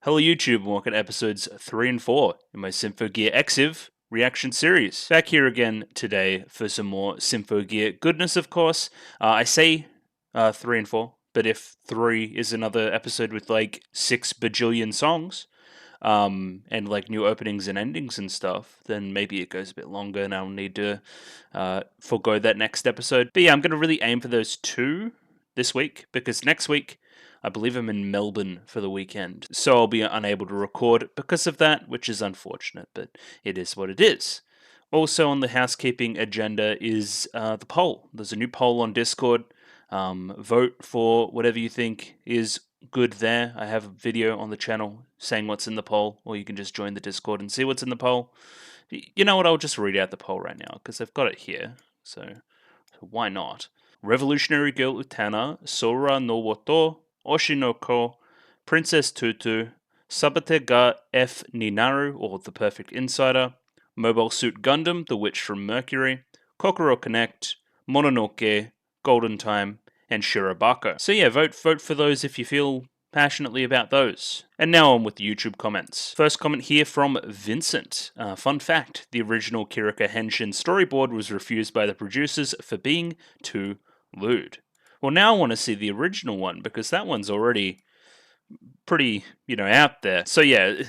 Hello YouTube, and welcome to episodes 3 and 4 in my Symphogear Exiv reaction series. Back here again today for some more Symphogear goodness, of course. I say 3 and 4, but if 3 is another episode with like 6 bajillion songs, and like new openings and endings and stuff, then maybe it goes a bit longer and I'll need to forego that next episode. But yeah, I'm going to really aim for those 2 this week, because next week I believe I'm in Melbourne for the weekend, so I'll be unable to record because of that, which is unfortunate, but it is what it is. Also on the housekeeping agenda is the poll. There's a new poll on Discord. Vote for whatever you think is good there. I have a video on the channel saying what's in the poll, or you can just join the Discord and see what's in the poll. You know what, I'll just read out the poll right now, because I've got it here, so why not? Revolutionary Girl Utana, Sora no Woto, Oshi no Ko, Princess Tutu, Sabate ga F Ninaru, or The Perfect Insider, Mobile Suit Gundam, The Witch from Mercury, Kokoro Connect, Mononoke, Golden Time, and Shirobako. So yeah, vote for those if you feel passionately about those. And now on with the YouTube comments. First comment here from Vincent. Fun fact, the original Kirika Henshin storyboard was refused by the producers for being too lewd. Well, now I want to see the original one, because that one's already pretty, out there. So yeah,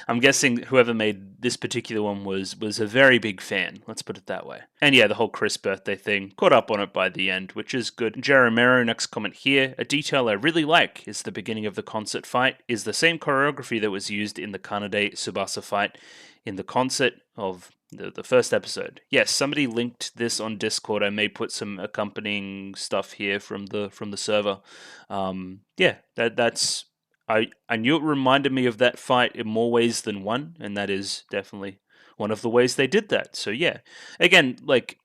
I'm guessing whoever made this particular one was a very big fan, let's put it that way. And yeah, the whole Chris birthday thing, caught up on it by the end, which is good. Jeromero, next comment here, a detail I really like is the beginning of the concert fight is the same choreography that was used in the Kanade Tsubasa fight in the concert of the first episode. Yes, somebody linked this on Discord. I may put some accompanying stuff here from the server. Yeah, that's I knew it reminded me of that fight in more ways than one, and that is definitely one of the ways they did that. So yeah, again, like,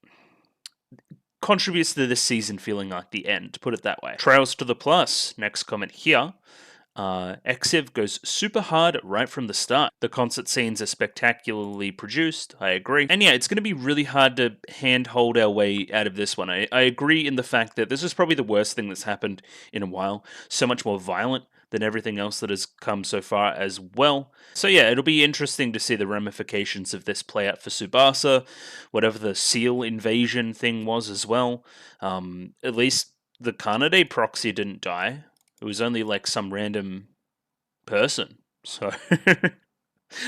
contributes to this season feeling like the end, put it that way. Trails to the Plus, next comment here. Exiv goes super hard right from the start. The concert scenes are spectacularly produced, I agree. And yeah, it's going to be really hard to handhold our way out of this one. I agree in the fact that this is probably the worst thing that's happened in a while. So much more violent than everything else that has come so far as well. So yeah, it'll be interesting to see the ramifications of this play out for Tsubasa, whatever the seal invasion thing was as well. At least the Kanade proxy didn't die. It was only like some random person. So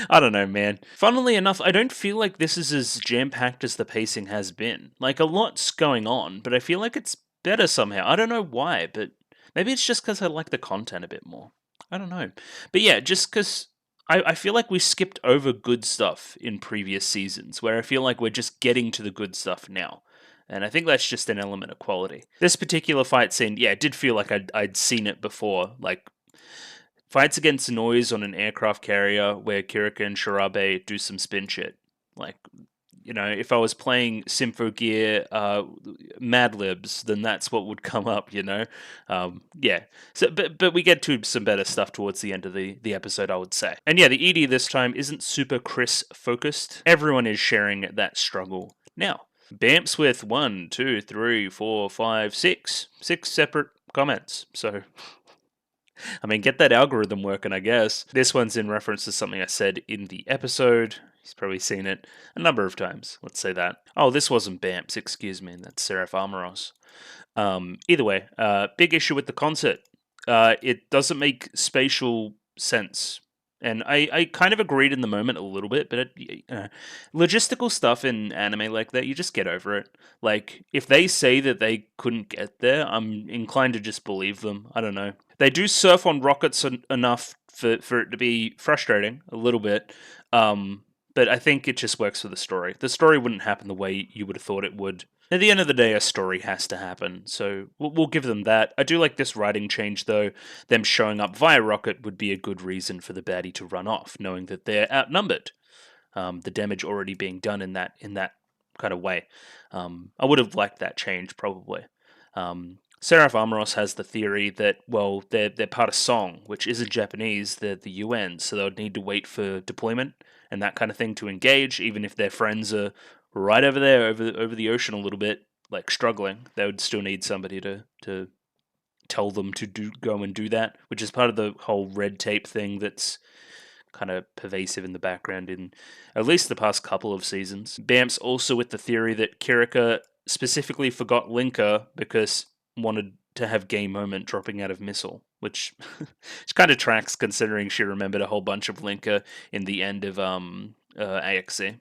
I don't know, man. Funnily enough, I don't feel like this is as jam-packed as the pacing has been. Like, a lot's going on, but I feel like it's better somehow. I don't know why, but maybe it's just because I like the content a bit more. I don't know. But yeah, just because I feel like we skipped over good stuff in previous seasons, where I feel like we're just getting to the good stuff now. And I think that's just an element of quality. This particular fight scene, yeah, it did feel like I'd seen it before. Like, fights against noise on an aircraft carrier where Kirika and Shirabe do some spin shit. Like, if I was playing Symphogear Mad Libs, then that's what would come up, Yeah. So, but we get to some better stuff towards the end of the episode, I would say. And yeah, the ED this time isn't super Chris focused. Everyone is sharing that struggle now. Bamps with 1, 2, 3, 4, 5, 6 separate comments. So, I mean, get that algorithm working, I guess. This one's in reference to something I said in the episode. He's probably seen it a number of times. Let's say that. Oh, this wasn't Bamps, excuse me. That's Seraph Armoros. Either way, big issue with the concert. It doesn't make spatial sense. And I kind of agreed in the moment a little bit, but logistical stuff in anime like that, you just get over it. Like, if they say that they couldn't get there, I'm inclined to just believe them. I don't know. They do surf on rockets enough for it to be frustrating a little bit, but I think it just works for the story. The story wouldn't happen the way you would have thought it would. At the end of the day, a story has to happen, so we'll give them that. I do like this writing change, though. Them showing up via rocket would be a good reason for the baddie to run off, knowing that they're outnumbered. The damage already being done in that kind of way. I would have liked that change, probably. Seraph Armoros has the theory that, well, they're part of Song, which isn't Japanese, they're the UN, so they would need to wait for deployment and that kind of thing to engage, even if their friends are right over there, over the ocean a little bit, like struggling. They would still need somebody to tell them to go and do that, which is part of the whole red tape thing that's kind of pervasive in the background in at least the past couple of seasons. Bamps also with the theory that Kirika specifically forgot Linker because wanted to have game moment dropping out of missile, which kind of tracks considering she remembered a whole bunch of Linker in the end of AXE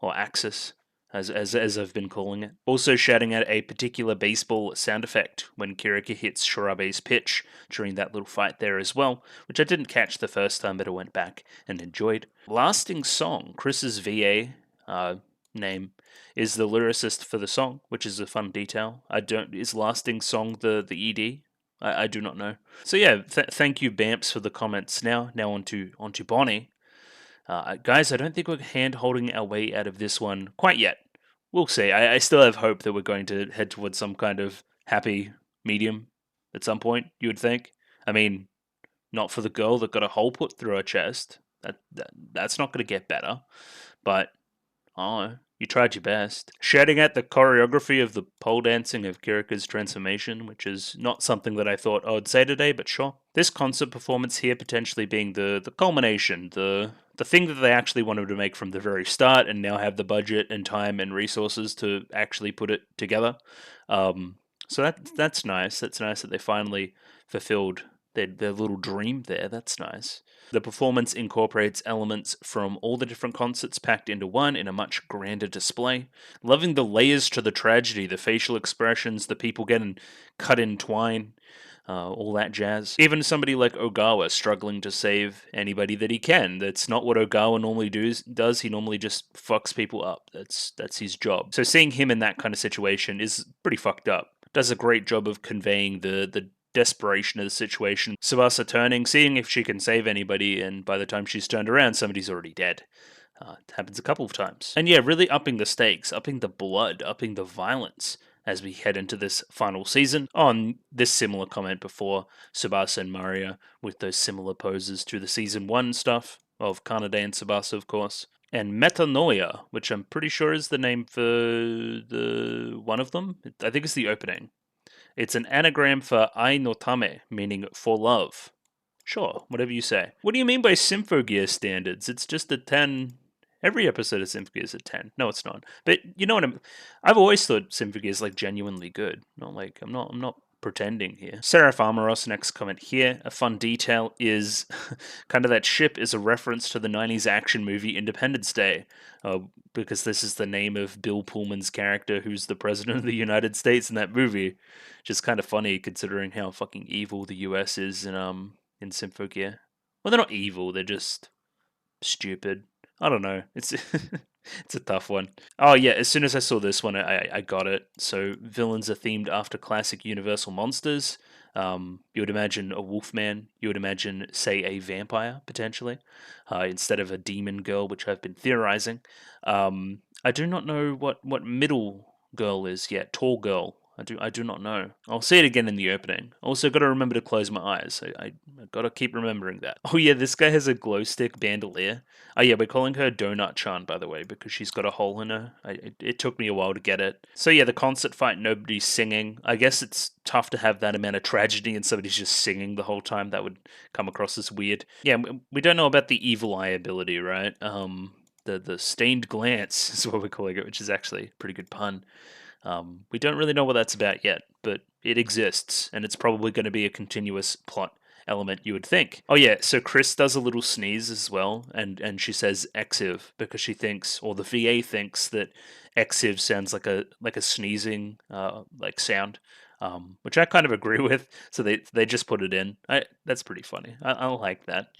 or Axis. As I've been calling it. Also shouting at a particular baseball sound effect when Kirika hits Shirabe's pitch during that little fight there as well, which I didn't catch the first time, but I went back and enjoyed. Lasting Song, Chris's VA name, is the lyricist for the song, which is a fun detail. Is Lasting Song the ED? I do not know. So yeah, thank you Bamps for the comments. Now on to Bonnie. Guys, I don't think we're hand-holding our way out of this one quite yet. We'll see. I still have hope that we're going to head towards some kind of happy medium at some point, you would think. I mean, not for the girl that got a hole put through her chest. That's not going to get better. But, oh, you tried your best. Shouting at the choreography of the pole dancing of Kirika's transformation, which is not something that I thought I would say today, but sure. This concert performance here potentially being the culmination, the thing that they actually wanted to make from the very start and now have the budget and time and resources to actually put it together. So that's nice. That's nice that they finally fulfilled their little dream there. That's nice. The performance incorporates elements from all the different concerts packed into one in a much grander display. Loving the layers to the tragedy, the facial expressions, the people getting cut in twine, all that jazz. Even somebody like Ogawa struggling to save anybody that he can. That's not what Ogawa normally does. He normally just fucks people up. That's his job. So seeing him in that kind of situation is pretty fucked up. Does a great job of conveying the desperation of the situation. Tsubasa turning, seeing if she can save anybody, and by the time she's turned around, somebody's already dead. It happens a couple of times. And yeah, really upping the stakes, upping the blood, upping the violence as we head into this final season. On this similar comment before, Tsubasa and Maria with those similar poses to the season 1 stuff of Kanade and Tsubasa, of course. And Metanoia, which I'm pretty sure is the name for the one of them. I think it's the opening. It's an anagram for Ai no Tame, meaning for love. Sure, whatever you say. What do you mean by Symphogear standards? It's just a 10. Every episode of Symphogear is a 10. No, it's not. But you know what I've always thought Symphogear is like genuinely good. Not like I'm not pretending here. Seraph Armoros, next comment here. A fun detail is kind of that ship is a reference to the 90s action movie Independence Day, because this is the name of Bill Pullman's character who's the president of the United States in that movie. Which is kind of funny considering how fucking evil the US is in Symphogear. Well, they're not evil, they're just stupid. I don't know. It's it's a tough one. Oh yeah, as soon as I saw this one, I got it. So villains are themed after classic Universal monsters. You would imagine a wolfman. You would imagine, say, a vampire, potentially, instead of a demon girl, which I've been theorizing. I do not know what middle girl is yet. Tall girl. I do not know. I'll see it again in the opening. Also, got to remember to close my eyes. I got to keep remembering that. Oh yeah, this guy has a glow stick bandolier. Oh yeah, we're calling her Donut-chan, by the way, because she's got a hole in her. It took me a while to get it. So yeah, the concert fight, nobody's singing. I guess it's tough to have that amount of tragedy and somebody's just singing the whole time. That would come across as weird. Yeah, we don't know about the evil eye ability, right? The stained glance is what we're calling it, which is actually a pretty good pun. We don't really know what that's about yet, but it exists, and it's probably going to be a continuous plot element, you would think. Oh yeah, so Chris does a little sneeze as well, and she says exiv because she thinks, or the VA thinks, that exiv sounds like a sneezing like sound, which I kind of agree with. So they just put it in. That's pretty funny. I like that.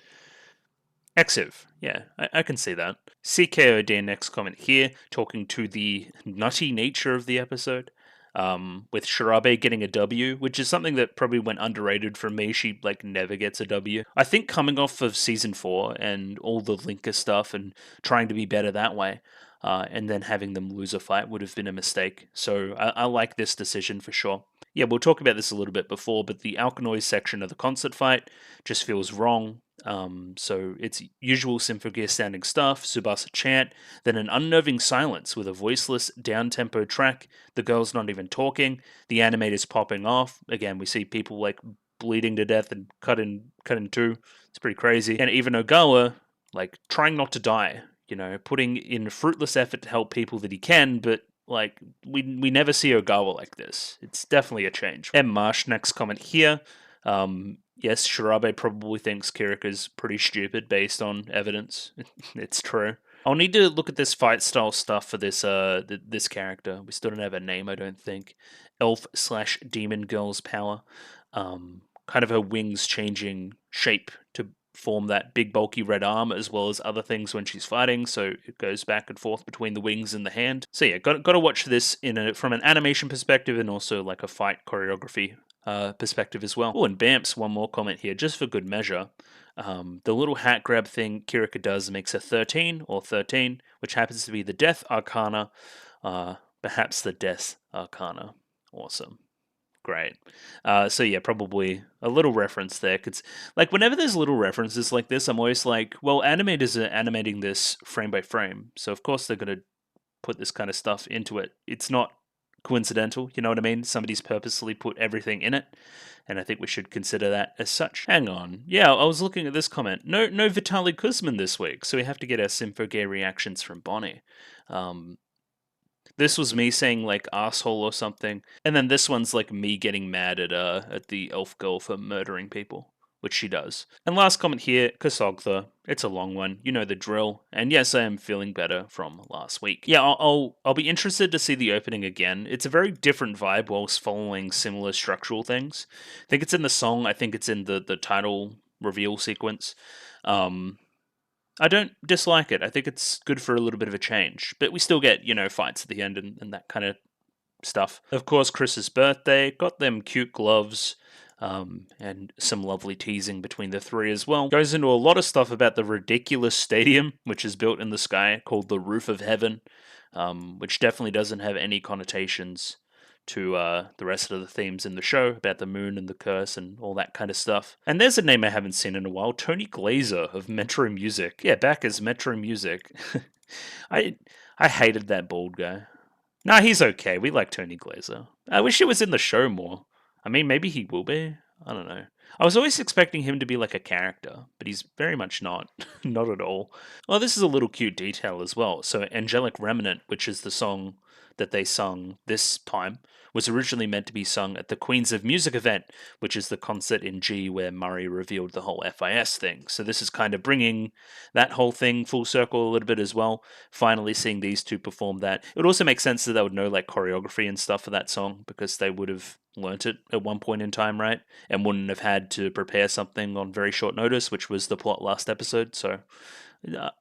Exiv, yeah, I can see that. CKOD next comment here, talking to the nutty nature of the episode, with Shirabe getting a W, which is something that probably went underrated for me. She never gets a W. I think coming off of season 4 and all the Linker stuff and trying to be better that way, and then having them lose a fight would have been a mistake. So I like this decision for sure. Yeah, we'll talk about this a little bit before, but the Alkanoid section of the concert fight just feels wrong. So it's usual Symphogear standing stuff, Tsubasa chant, then an unnerving silence with a voiceless, down-tempo track, the girl's not even talking, the animator's popping off, again we see people like bleeding to death and cut in two, it's pretty crazy, and even Ogawa, like, trying not to die, putting in fruitless effort to help people that he can, but like, we never see Ogawa like this. It's definitely a change. And Marsh, next comment here. Yes, Shirabe probably thinks Kirika's pretty stupid based on evidence. It's true. I'll need to look at this fight style stuff for this this character. We still don't have a name, I don't think. Elf/demon girl's power. Kind of her wings changing shape to form that big bulky red arm, as well as other things when she's fighting, so it goes back and forth between the wings and the hand. So yeah, got to watch this from an animation perspective and also like a fight choreography perspective as well. Oh, and Bamps, one more comment here, just for good measure. The little hat grab thing Kirika does makes a 13 or 13, which happens to be the Death Arcana, perhaps the Death Arcana. Awesome. Great. So yeah, probably a little reference there. Cause like whenever there's little references like this, I'm always like, well, animators are animating this frame by frame, so of course they're gonna put this kind of stuff into it. It's not coincidental, you know what I mean? Somebody's purposely put everything in it, and I think we should consider that as such. Hang on. Yeah, I was looking at this comment. No Vitaly Kuzmin this week, so we have to get our Symphogear reactions from Bonnie. This was me saying like asshole or something, and then this one's like me getting mad at the elf girl for murdering people, which she does. And last comment here, Kasogtha. It's a long one, you know the drill. And yes, I am feeling better from last week. Yeah, I'll be interested to see the opening again. It's a very different vibe whilst following similar structural things. I think it's in the song. I think it's in the title reveal sequence. I don't dislike it. I think it's good for a little bit of a change. But we still get, fights at the end and that kind of stuff. Of course, Chris's birthday, got them cute gloves, and some lovely teasing between the three as well. Goes into a lot of stuff about the ridiculous stadium, which is built in the sky, called the Roof of Heaven, which definitely doesn't have any connotations to the rest of the themes in the show about the moon and the curse and all that kind of stuff. And there's a name I haven't seen in a while, Tony Glazer of Metro Music. Yeah, back as Metro Music. I hated that bald guy. Nah, he's okay. We like Tony Glazer. I wish he was in the show more. I mean, maybe he will be. I don't know. I was always expecting him to be like a character, but he's very much not. Not at all. Well, this is a little cute detail as well. So, Angelic Remnant, which is the song that they sung this time, was originally meant to be sung at the Queens of Music event, which is the concert in G where Murray revealed the whole FIS thing. So this is kind of bringing that whole thing full circle a little bit as well. Finally seeing these two perform that. It would also make sense that they would know like choreography and stuff for that song because they would have learnt it at one point in time, right? And wouldn't have had to prepare something on very short notice, which was the plot last episode. So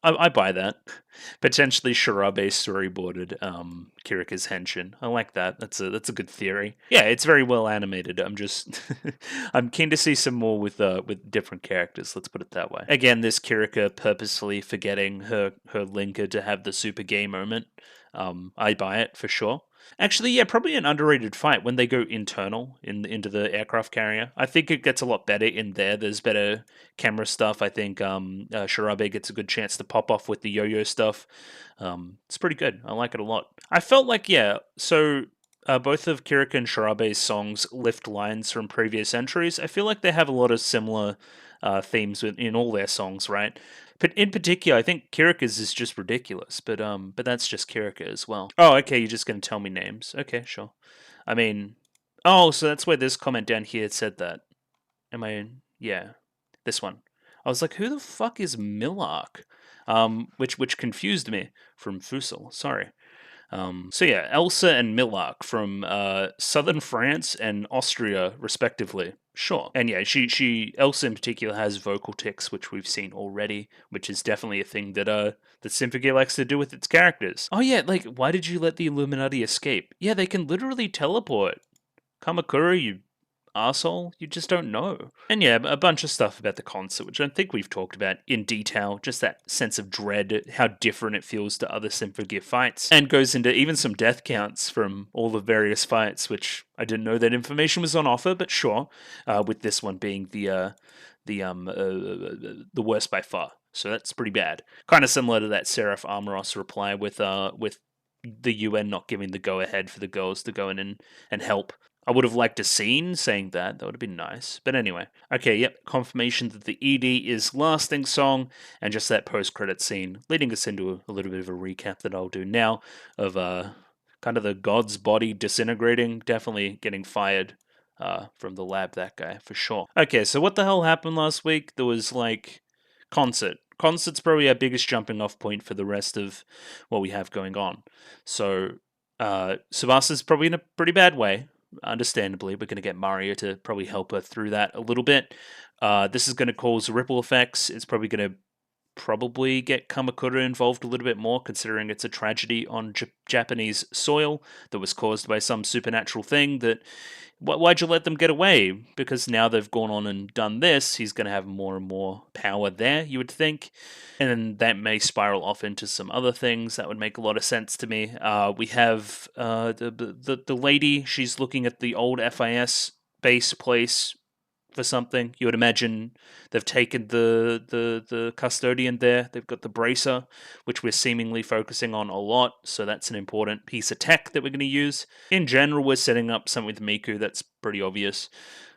I buy that. Potentially Shirabe storyboarded Kirika's henshin. I like that. That's a good theory. Yeah, it's very well animated. I'm just I'm keen to see some more with different characters. Let's put it that way. Again, this Kirika purposefully forgetting her linker to have the super gay moment. I buy it for sure. Actually, yeah, probably an underrated fight when they go internal into the aircraft carrier. I think it gets a lot better in there. There's better camera stuff. I think Shirabe gets a good chance to pop off with the yo-yo stuff. It's pretty good. I like it a lot. I felt like, yeah, so both of Kirika and Shirabe's songs lift lines from previous entries. I feel like they have a lot of similar themes in all their songs, right? But in particular, I think Kirika's is just ridiculous, but that's just Kirika as well. Oh, okay, you're just gonna tell me names. Okay, sure. I mean, oh, so that's where this comment down here said that. Am I? Yeah, this one. I was like, who the fuck is Millark? Which confused me from Fusel. Sorry. So yeah, Elsa and Millark from southern France and Austria, respectively. Sure. And yeah, she Elsa in particular has vocal tics, which we've seen already, which is definitely a thing that Symphogear likes to do with its characters. Oh yeah, like why did you let the Illuminati escape? Yeah, they can literally teleport. Kamakura, you arsehole, you just don't know. And yeah, a bunch of stuff about the concert, which I think we've talked about in detail, just that sense of dread, how different it feels to other Symphogear fights, and goes into even some death counts from all the various fights, which I didn't know that information was on offer, but sure, with this one being the the worst by far. So that's pretty bad. Kind of similar to that Seraph Armoros reply with the UN not giving the go ahead for the girls to go in and help. I would have liked a scene saying that. That would have been nice. But anyway. Okay, yep. Confirmation that the ED is lasting song and just that post-credit scene, leading us into a little bit of a recap that I'll do now of kind of the god's body disintegrating, definitely getting fired from the lab, that guy, for sure. Okay, so what the hell happened last week? There was like concert. Concert's probably our biggest jumping off point for the rest of what we have going on. So Subasa's probably in a pretty bad way. Understandably, we're going to get Mario to probably help her through that a little bit. This is going to cause ripple effects. It's probably going to get Kamakura involved a little bit more, considering it's a tragedy on Japanese soil that was caused by some supernatural thing that... Why'd you let them get away? Because now they've gone on and done this, he's going to have more and more power there, you would think. And then that may spiral off into some other things. That would make a lot of sense to me. We have the lady, she's looking at the old FIS base place for something. You would imagine they've taken the custodian there. They've got the bracer, which we're seemingly focusing on a lot. So that's an important piece of tech that we're going to use. In general, we're setting up something with Miku. That's pretty obvious.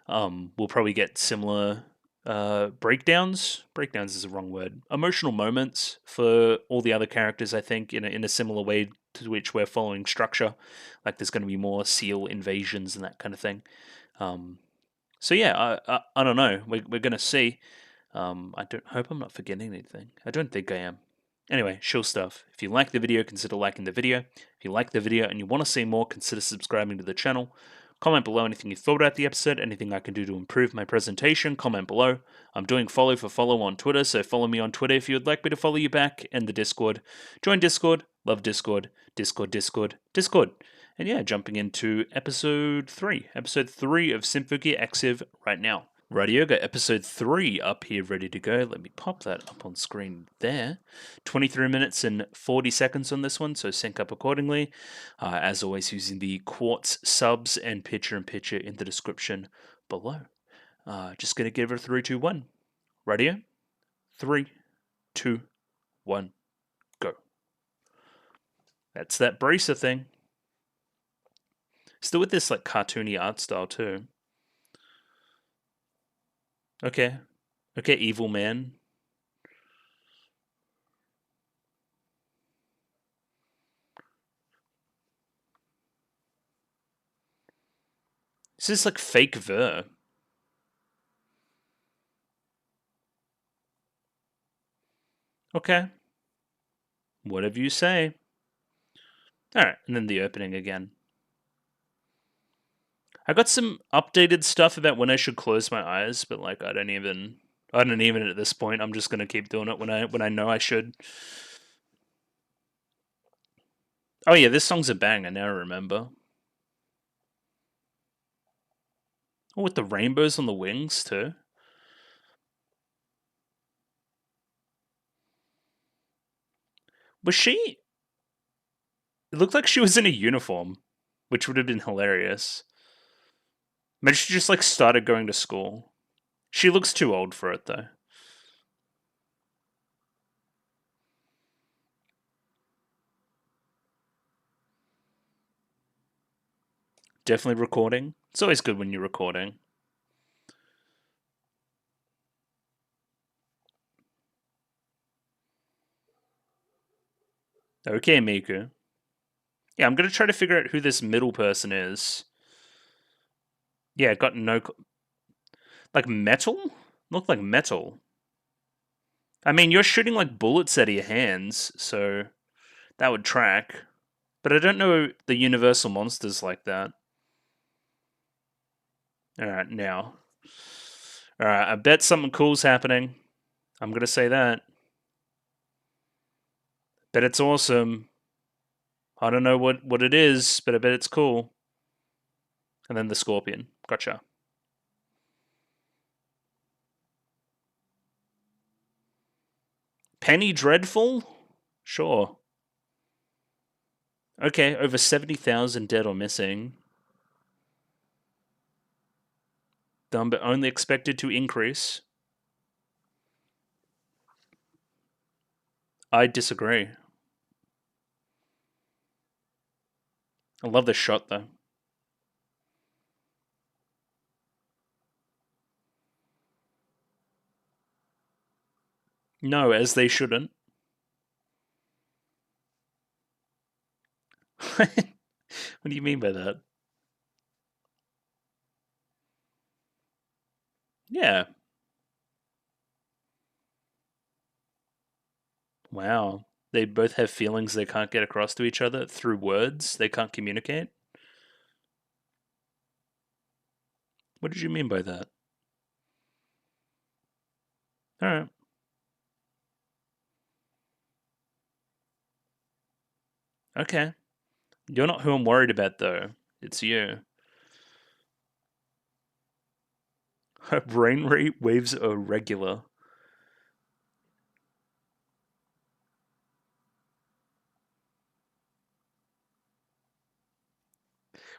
We'll probably get similar breakdowns. Breakdowns is the wrong word. Emotional moments for all the other characters, I think, in a similar way to which we're following structure. Like there's going to be more seal invasions and that kind of thing. So yeah, I don't know. We're going to see. I don't hope I'm not forgetting anything. I don't think I am. Anyway, chill stuff. If you like the video, consider liking the video. If you like the video and you want to see more, consider subscribing to the channel. Comment below anything you thought about the episode, anything I can do to improve my presentation, comment below. I'm doing follow for follow on Twitter, so follow me on Twitter if you would like me to follow you back, and the Discord. Join Discord, love Discord, Discord. And yeah, jumping into episode 3 of Symphogear Exiv right now. Rightio, got episode 3 up here ready to go. Let me pop that up on screen there. 23 minutes and 40 seconds on this one, so sync up accordingly. As always, using the Quartz subs and picture in the description below. Just going to give it a 3, 2, 1. Rightio? 3, 2, 1, go. That's that bracer thing. Still with this like cartoony art style too. Okay, evil man. This is like fake Ver. Okay. Whatever you say. Alright, and then the opening again. I got some updated stuff about when I should close my eyes, but like I don't even at this point. I'm just gonna keep doing it when I know I should. Oh yeah, this song's a banger, now I remember. Oh, with the rainbows on the wings too. Was she... It looked like she was in a uniform, which would have been hilarious. Maybe she just like started going to school. She looks too old for it though. Definitely recording. It's always good when you're recording. Okay, Miku. Yeah, I'm gonna try to figure out who this middle person is. Yeah, got no... Like metal? Looked like metal. I mean, you're shooting like bullets out of your hands, so that would track. But I don't know the universal monsters like that. Alright, now. Alright, I bet something cool's happening. I'm gonna say that. Bet it's awesome. I don't know what it is, but I bet it's cool. And then the scorpion. Gotcha. Penny Dreadful? Sure. Okay, over 70,000 dead or missing. Dumb, but only expected to increase. I disagree. I love this shot though. No, as they shouldn't. What do you mean by that? Yeah. Wow. They both have feelings they can't get across to each other through words. They can't communicate. What did you mean by that? All right. Okay. You're not who I'm worried about, though. It's you. Her brain rate waves are regular.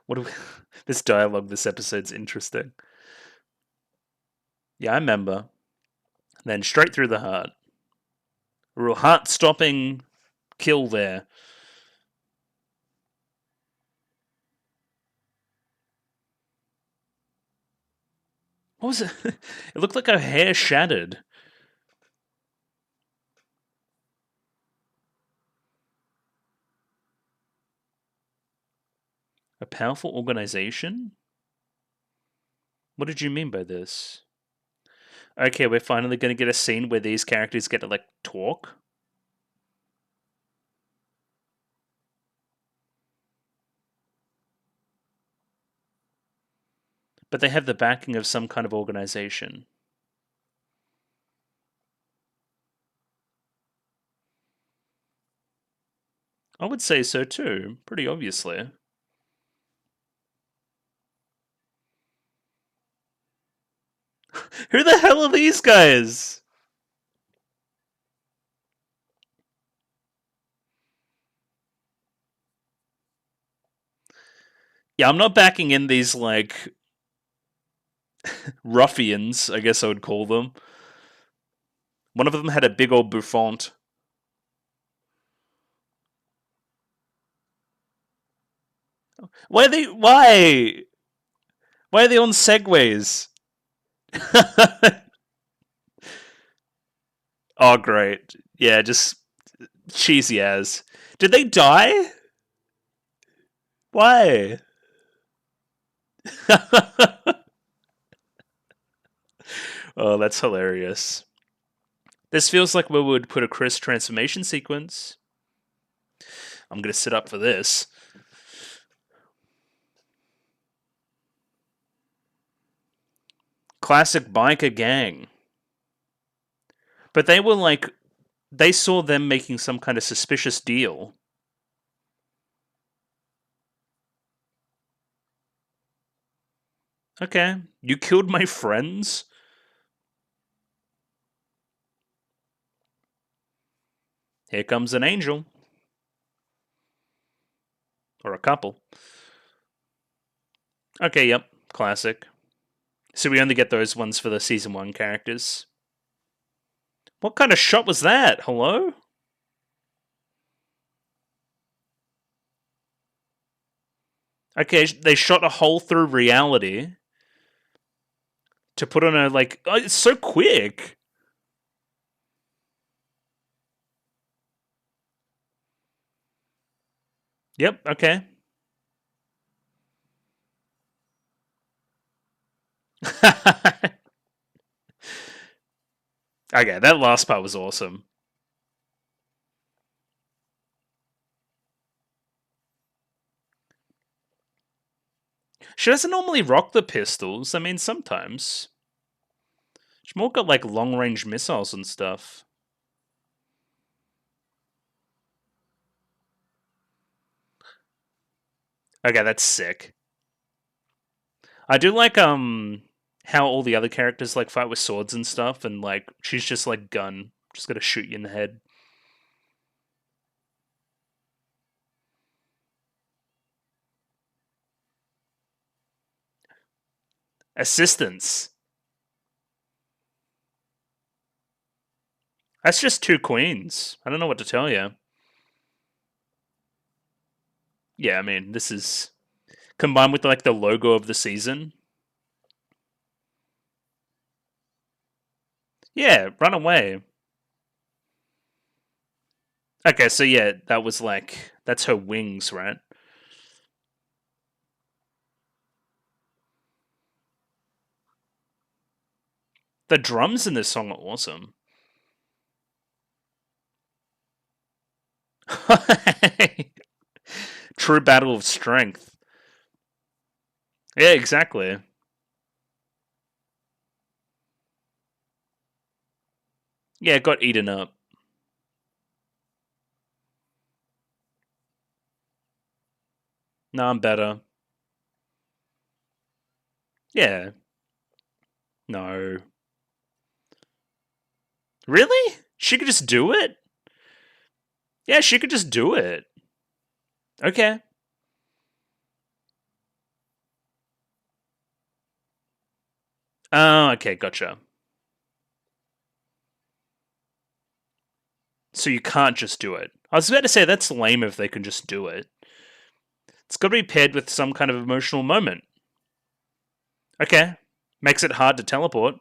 What do we... This dialogue this episode's interesting. Yeah, I remember. Then straight through the heart. A real heart-stopping kill there. What was it? It looked like her hair shattered. A powerful organization? What did you mean by this? Okay, we're finally going to get a scene where these characters get to, like, talk. But they have the backing of some kind of organization. I would say so too, pretty obviously. Who the hell are these guys? Yeah, I'm not backing in these, like, ruffians, I guess I would call them. One of them had a big old bouffant. Why are they. Why? Why are they on segways? Oh, great. Yeah, just cheesy as. Did they die? Why? Oh, that's hilarious. This feels like where we would put a Chris transformation sequence. I'm going to sit up for this. Classic biker gang. But they were like, they saw them making some kind of suspicious deal. Okay, you killed my friends? Here comes an angel. Or a couple. Okay, yep, classic. So we only get those ones for the season 1 characters. What kind of shot was that? Hello? Okay, they shot a hole through reality to put on a, like, oh, it's so quick. Yep, okay. Okay, that last part was awesome. She doesn't normally rock the pistols. I mean, sometimes. She's more got, like, long range missiles and stuff. Okay, that's sick. I do like how all the other characters, like, fight with swords and stuff, and, like, she's just like gun, just gonna shoot you in the head. Assistance. That's just two queens. I don't know what to tell you. Yeah, I mean, this is combined with like the logo of the season. Yeah, run away. Okay, so yeah, that was like that's her wings, right? The drums in this song are awesome. True battle of strength. Yeah, exactly. Yeah, it got eaten up. No, I'm better. Yeah. No. Really? She could just do it? Yeah, she could just do it. Okay. Oh, okay, gotcha. So you can't just do it. I was about to say that's lame if they can just do it. It's got to be paired with some kind of emotional moment. Okay. Makes it hard to teleport.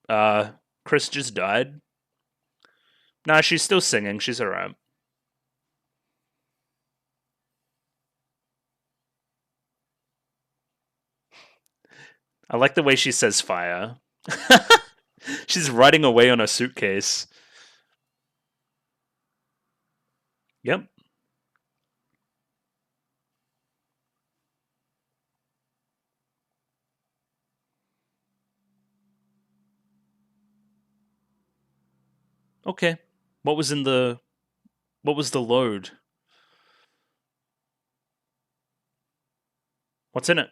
Uh, Chris just died. Nah, she's still singing. She's alright. I like the way she says fire. She's riding away on a suitcase. Yep. Okay. What was in the what was the load? What's in it?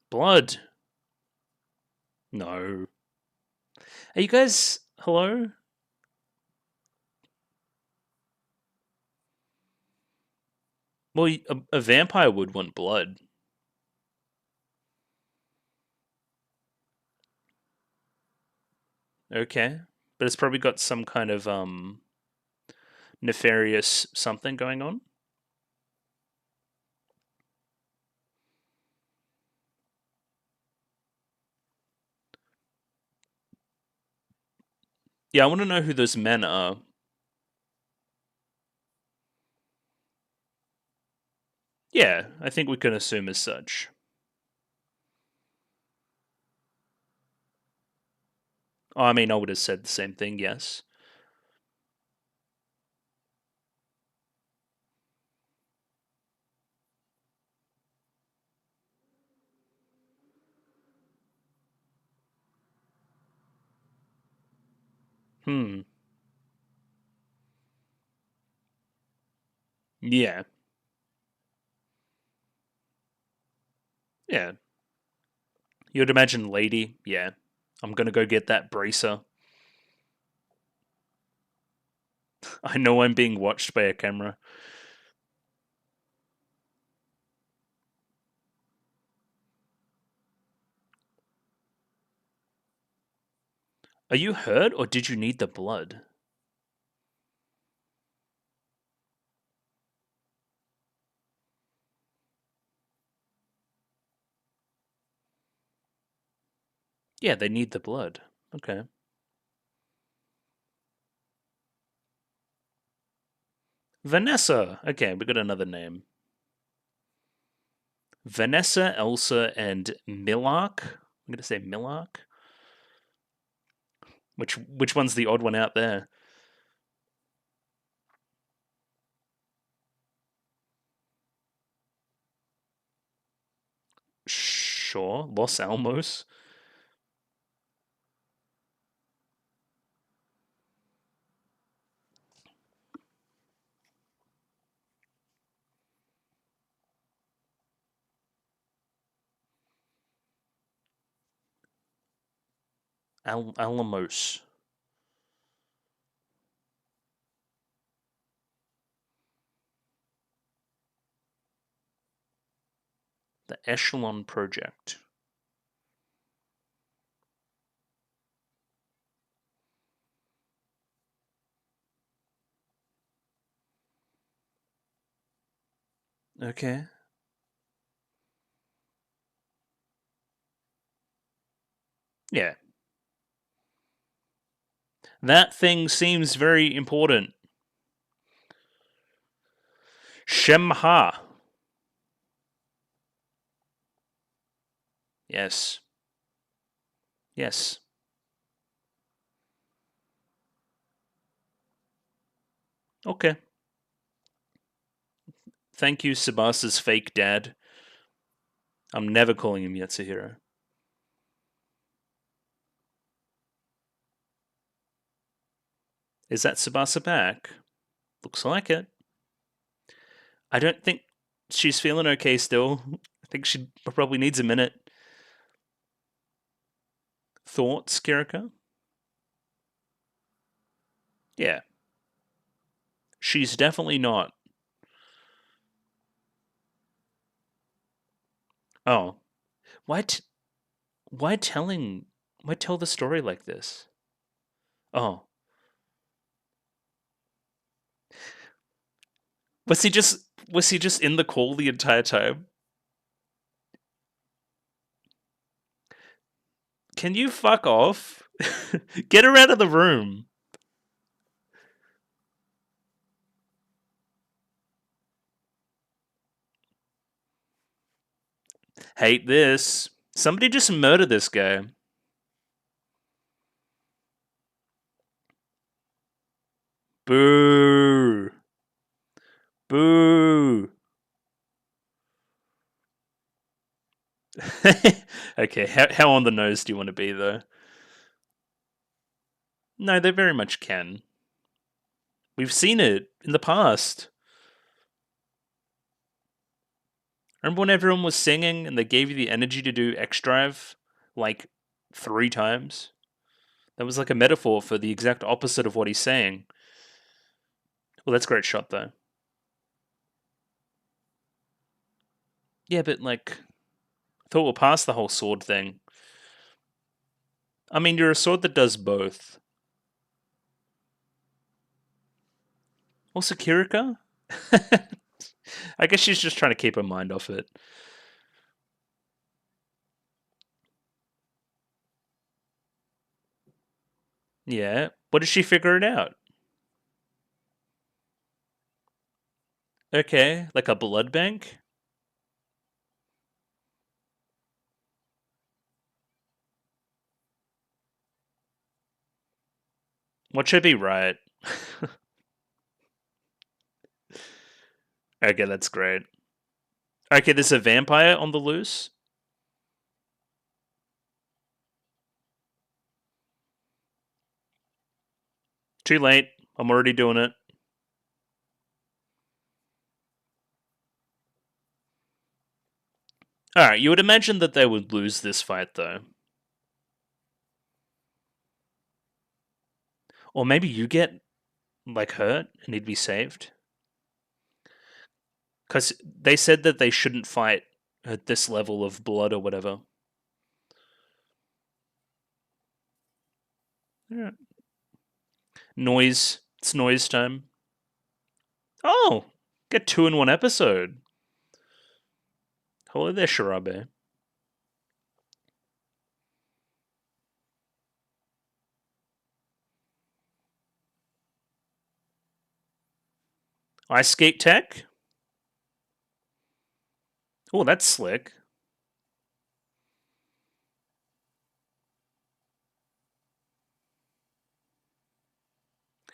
Blood. No. Are you guys hello? Well, a vampire would want blood. Okay. But it's probably got some kind of nefarious something going on. Yeah, I want to know who those men are. Yeah, I think we can assume as such. Oh, I mean, I would have said the same thing, yes. Hmm. Yeah. Yeah. You'd imagine lady. Yeah. I'm gonna go get that bracer. I know I'm being watched by a camera. Are you hurt or did you need the blood? Yeah, they need the blood. Okay. Vanessa. Okay, we got another name. Vanessa, Elsa, and Millark. I'm gonna say Millark. Which one's the odd one out there? Sure, Los Alamos. Alamos. The Echelon Project. Okay. Yeah. That thing seems very important. Shemha. Yes. Yes. Okay. Thank you, Sabasa's fake dad. I'm never calling him Yatsuhiro. Is that Tsubasa back? Looks like it. I don't think she's feeling okay still. I think she probably needs a minute. Thoughts, Kiriko? Yeah. She's definitely not. Oh. Why why telling why tell the story like this? Oh. Was he just in the call the entire time? Can you fuck off? Get her out of the room. Hate this. Somebody just murder this guy. Boo. Boo. Okay, how on the nose do you want to be, though? No, they very much can. We've seen it in the past. Remember when everyone was singing and they gave you the energy to do X Drive like 3 times? That was like a metaphor for the exact opposite of what he's saying. Well, that's a great shot, though. Yeah, but like, I thought we're past the whole sword thing. I mean, you're a sword that does both. Also, Kirika? I guess she's just trying to keep her mind off it. Yeah. What did she figure it out? Okay, like a blood bank? What should be right? Okay, that's great. Okay, there's a vampire on the loose. Too late. I'm already doing it. Alright, you would imagine that they would lose this fight, though. Or maybe you get, like, hurt and he'd be saved. Because they said that they shouldn't fight at this level of blood or whatever. Yeah. Noise. It's noise time. Oh! Get 2 in 1 episode. Hello there, Shirabe. Ice skate tech? Oh, that's slick.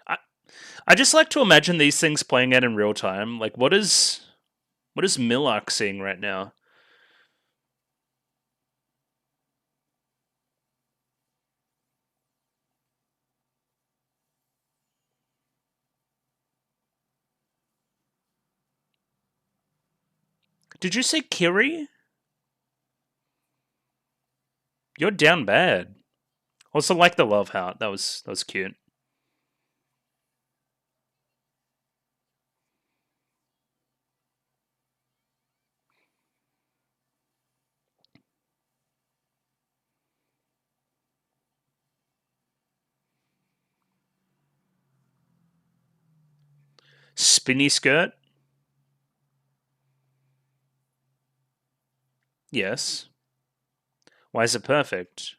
I, I just like to imagine these things playing out in real time. Like, what is Millark seeing right now? Did you say Kiri? You're down bad. Also, like the love heart. That was cute. Spinny skirt. Yes. Why is it perfect?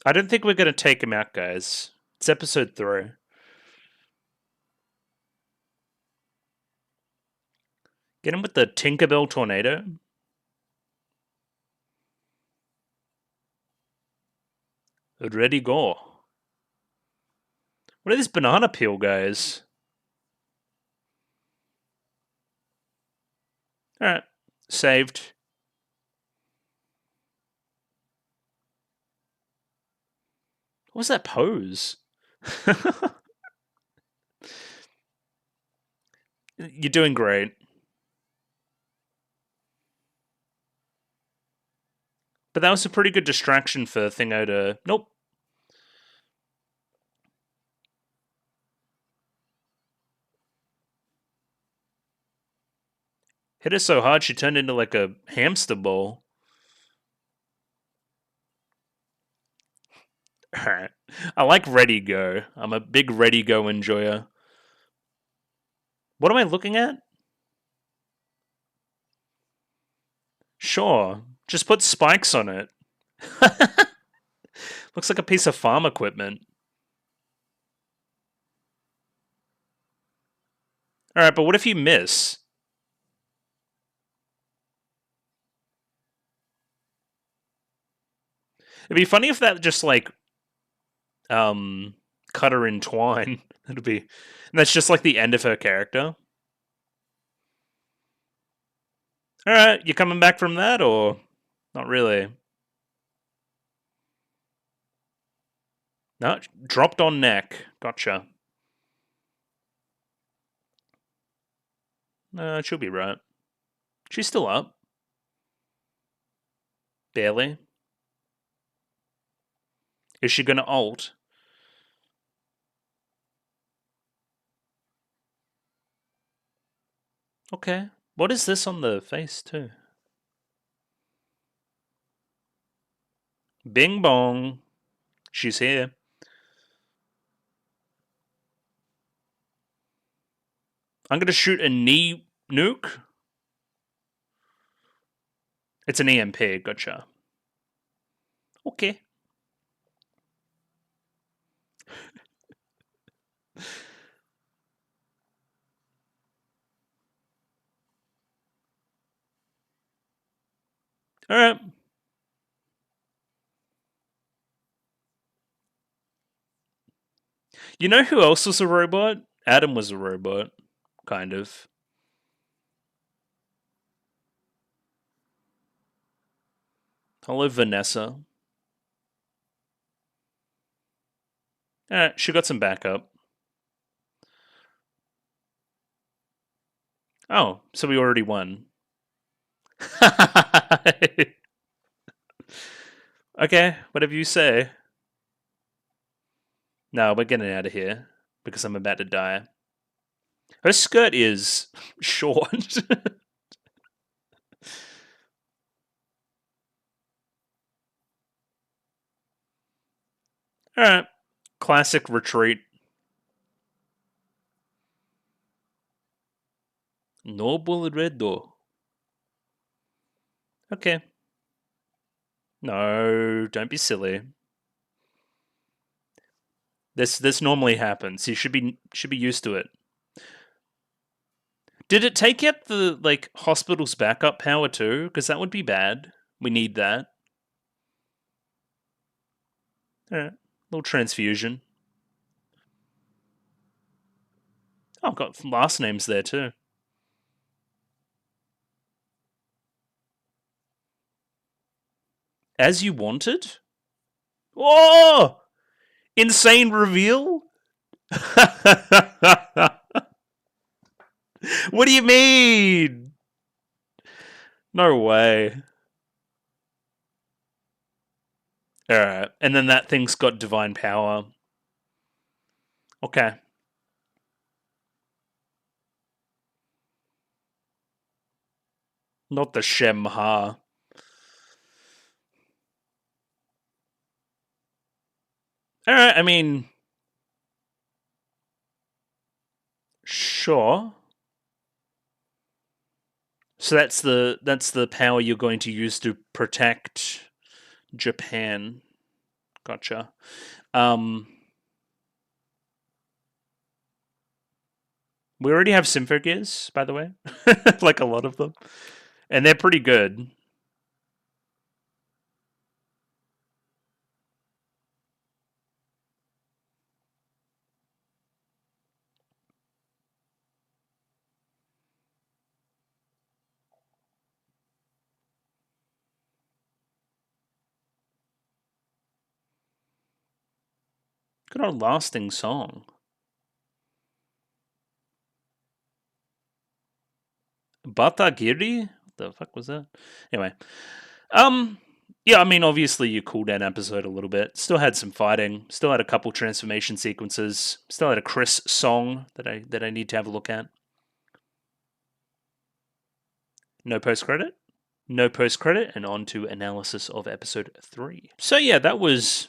I don't think we're going to take him out, guys. It's episode 3. Get him with the Tinkerbell tornado. Ready, go. What are these banana peel guys? Alright. Saved. What was that pose? You're doing great. But that was a pretty good distraction for Thingo to... Nope. Hit her so hard she turned into like a hamster ball. Alright. I like Ready Go. I'm a big Ready Go enjoyer. What am I looking at? Sure. Just put spikes on it. Looks like a piece of farm equipment. Alright, but what if you miss? It'd be funny if that just like cut her in twine. It'd be, and that's just like the end of her character. Alright, you coming back from that or not really? No, dropped on neck. Gotcha. She'll be right. She's still up. Barely. Is she gonna ult? Okay. What is this on the face too? Bing bong. She's here. I'm gonna shoot a knee nuke. It's an EMP, gotcha. Okay. Alright. You know who else was a robot? Adam was a robot. Kind of. Hello, Vanessa. Alright, she got some backup. Oh, so we already won. Okay, whatever you say. No, we're getting out of here because I'm about to die. Her skirt is short. Alright. Classic retreat. Noble Redo. Okay. No, don't be silly. This normally happens. You should be used to it. Did it take out the like hospital's backup power too? Because that would be bad. We need that. Alright. Little transfusion. Oh, I've got last names there too. As you wanted? Oh! Insane reveal? What do you mean? No way. Alright. And then that thing's got divine power. Okay. Not the Shemha. Alright, I mean... Sure. So that's the power you're going to use to protect Japan. Gotcha. We already have Symphogears, by the way, like a lot of them, and they're pretty good. Got a lasting song. Batagiri? What the fuck was that? Anyway, um, yeah, I mean, obviously you cooled down episode a little bit. Still had some fighting. Still had a couple transformation sequences. Still had a Chris song that I need to have a look at. No post credit. No post credit, and on to analysis of episode 3. So yeah, that was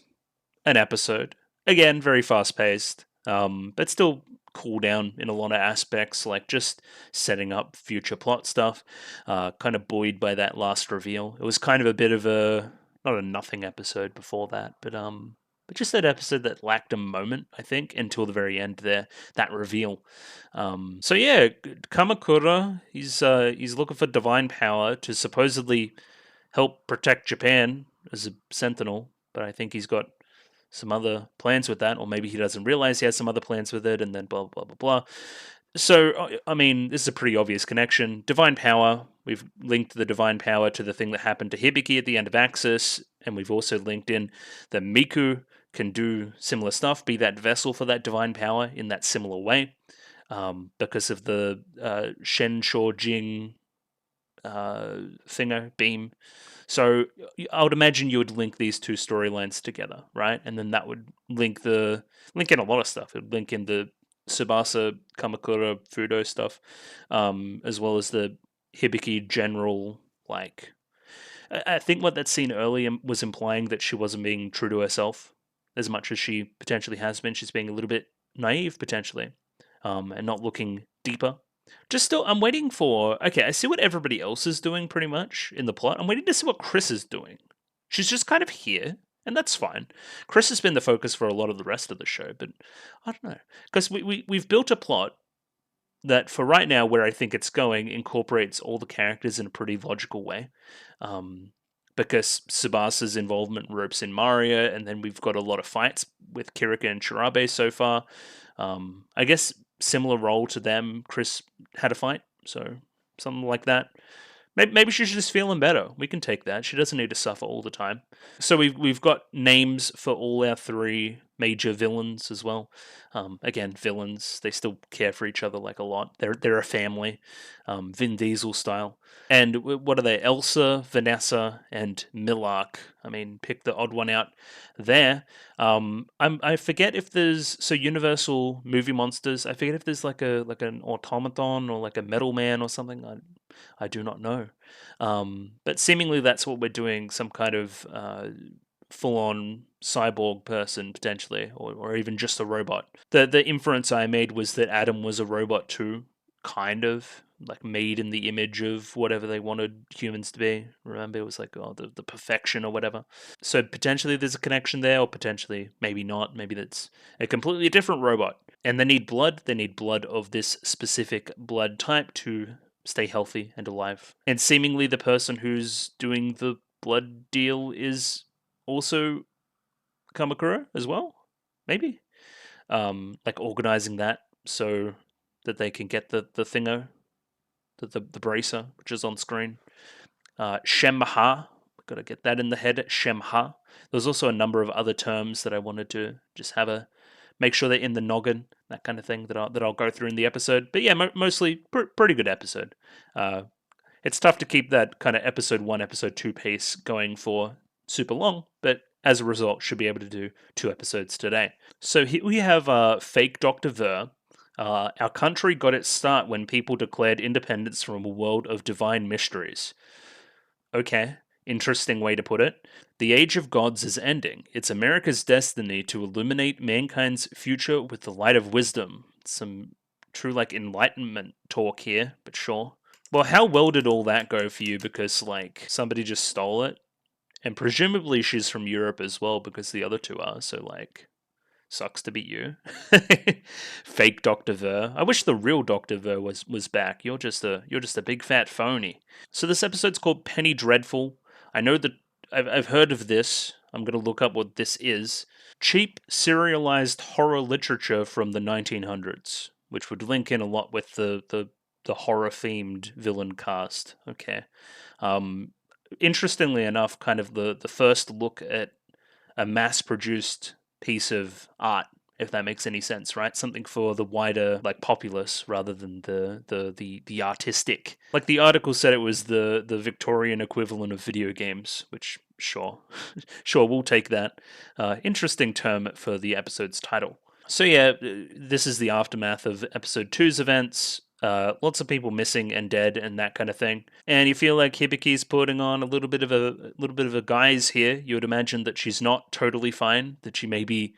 an episode. Again, very fast paced, but still cool down in a lot of aspects, like just setting up future plot stuff. Kind of buoyed by that last reveal. It was kind of a bit of a not a nothing episode before that, but just that episode that lacked a moment, I think, until the very end there, that reveal. So yeah, Kamakura, he's looking for divine power to supposedly help protect Japan as a sentinel, but I think he's got some other plans with that, or maybe he doesn't realize he has some other plans with it, and then blah blah blah blah. So I mean, this is a pretty obvious connection. Divine power. We've linked the divine power to the thing that happened to Hibiki at the end of Axis, and we've also linked in that Miku can do similar stuff, be that vessel for that divine power in that similar way, because of the Shen Jing thinger beam. So I would imagine you would link these two storylines together, right? And then that would link in a lot of stuff. It would link in the Tsubasa Kamakura Fudo stuff, as well as the Hibiki general. Like, I think what that scene earlier was implying that she wasn't being true to herself as much as she potentially has been. She's being a little bit naive potentially, and not looking deeper. Just still, I'm waiting for. Okay, I see what everybody else is doing pretty much in the plot. I'm waiting to see what Chris is doing. She's just kind of here, and that's fine. Chris has been the focus for a lot of the rest of the show, but I don't know. Because we've built a plot that, for right now, where I think it's going, incorporates all the characters in a pretty logical way. Because Tsubasa's involvement ropes in Maria, and then we've got a lot of fights with Kirika and Chirabe so far. I guess similar role to them, Chris had a fight, so something like that. Maybe she's just feeling better. We can take that. She doesn't need to suffer all the time. So we've got names for all our 3 major villains as well. Again, villains, they still care for each other like a lot. They're a family, Vin Diesel style. And what are they? Elsa, Vanessa, and Millark. I mean, pick the odd one out there. I forget if there's Universal movie monsters. I forget if there's like an automaton or like a metal man or something. I do not know. But seemingly that's what we're doing. Some kind of full-on cyborg person potentially, or even just a robot. The inference I made was that Adam was a robot too, kind of like made in the image of whatever they wanted humans to be. Remember, it was like the perfection or whatever. So potentially there's a connection there, or potentially maybe not. Maybe that's a completely different robot. And they need blood. They need blood of this specific blood type to stay healthy and alive. And seemingly the person who's doing the blood deal is also Kamakura as well. Maybe. Like organizing that so that they can get the thingo, the bracer, which is on screen. Shemha, got to get that in the head. Shemha. There's also a number of other terms that I wanted to just make sure they're in the noggin, that kind of thing that I'll go through in the episode. But yeah, mostly pretty good episode. It's tough to keep that kind of episode 1, episode 2 pace going for super long, but as a result, should be able to do 2 episodes today. So here we have fake Dr. Ver. Our country got its start when people declared independence from a world of divine mysteries. Okay, interesting way to put it. The Age of Gods is ending. It's America's destiny to illuminate mankind's future with the light of wisdom. Some true, like, enlightenment talk here, but sure. Well, how well did all that go for you? Because, like, somebody just stole it. And presumably she's from Europe as well, because the other two are. So, like, sucks to be you. Fake Dr. Ver. I wish the real Dr. Ver was back. You're just a big fat phony. So this episode's called Penny Dreadful. I know that I've heard of this. I'm gonna look up what this is. Cheap serialized horror literature from the 1900s, which would link in a lot with the horror themed villain cast. Okay. Um, Interestingly enough, kind of the first look at a mass produced piece of art, if that makes any sense, right? Something for the wider like populace rather than the artistic. Like the article said, it was the Victorian equivalent of video games, which sure, sure we'll take that. Interesting term for the episode's title. So yeah, this is the aftermath of episode two's events. Lots of people missing and dead and that kind of thing. And you feel like Hibiki's putting on a little bit of a guise here. You would imagine that she's not totally fine, that she may be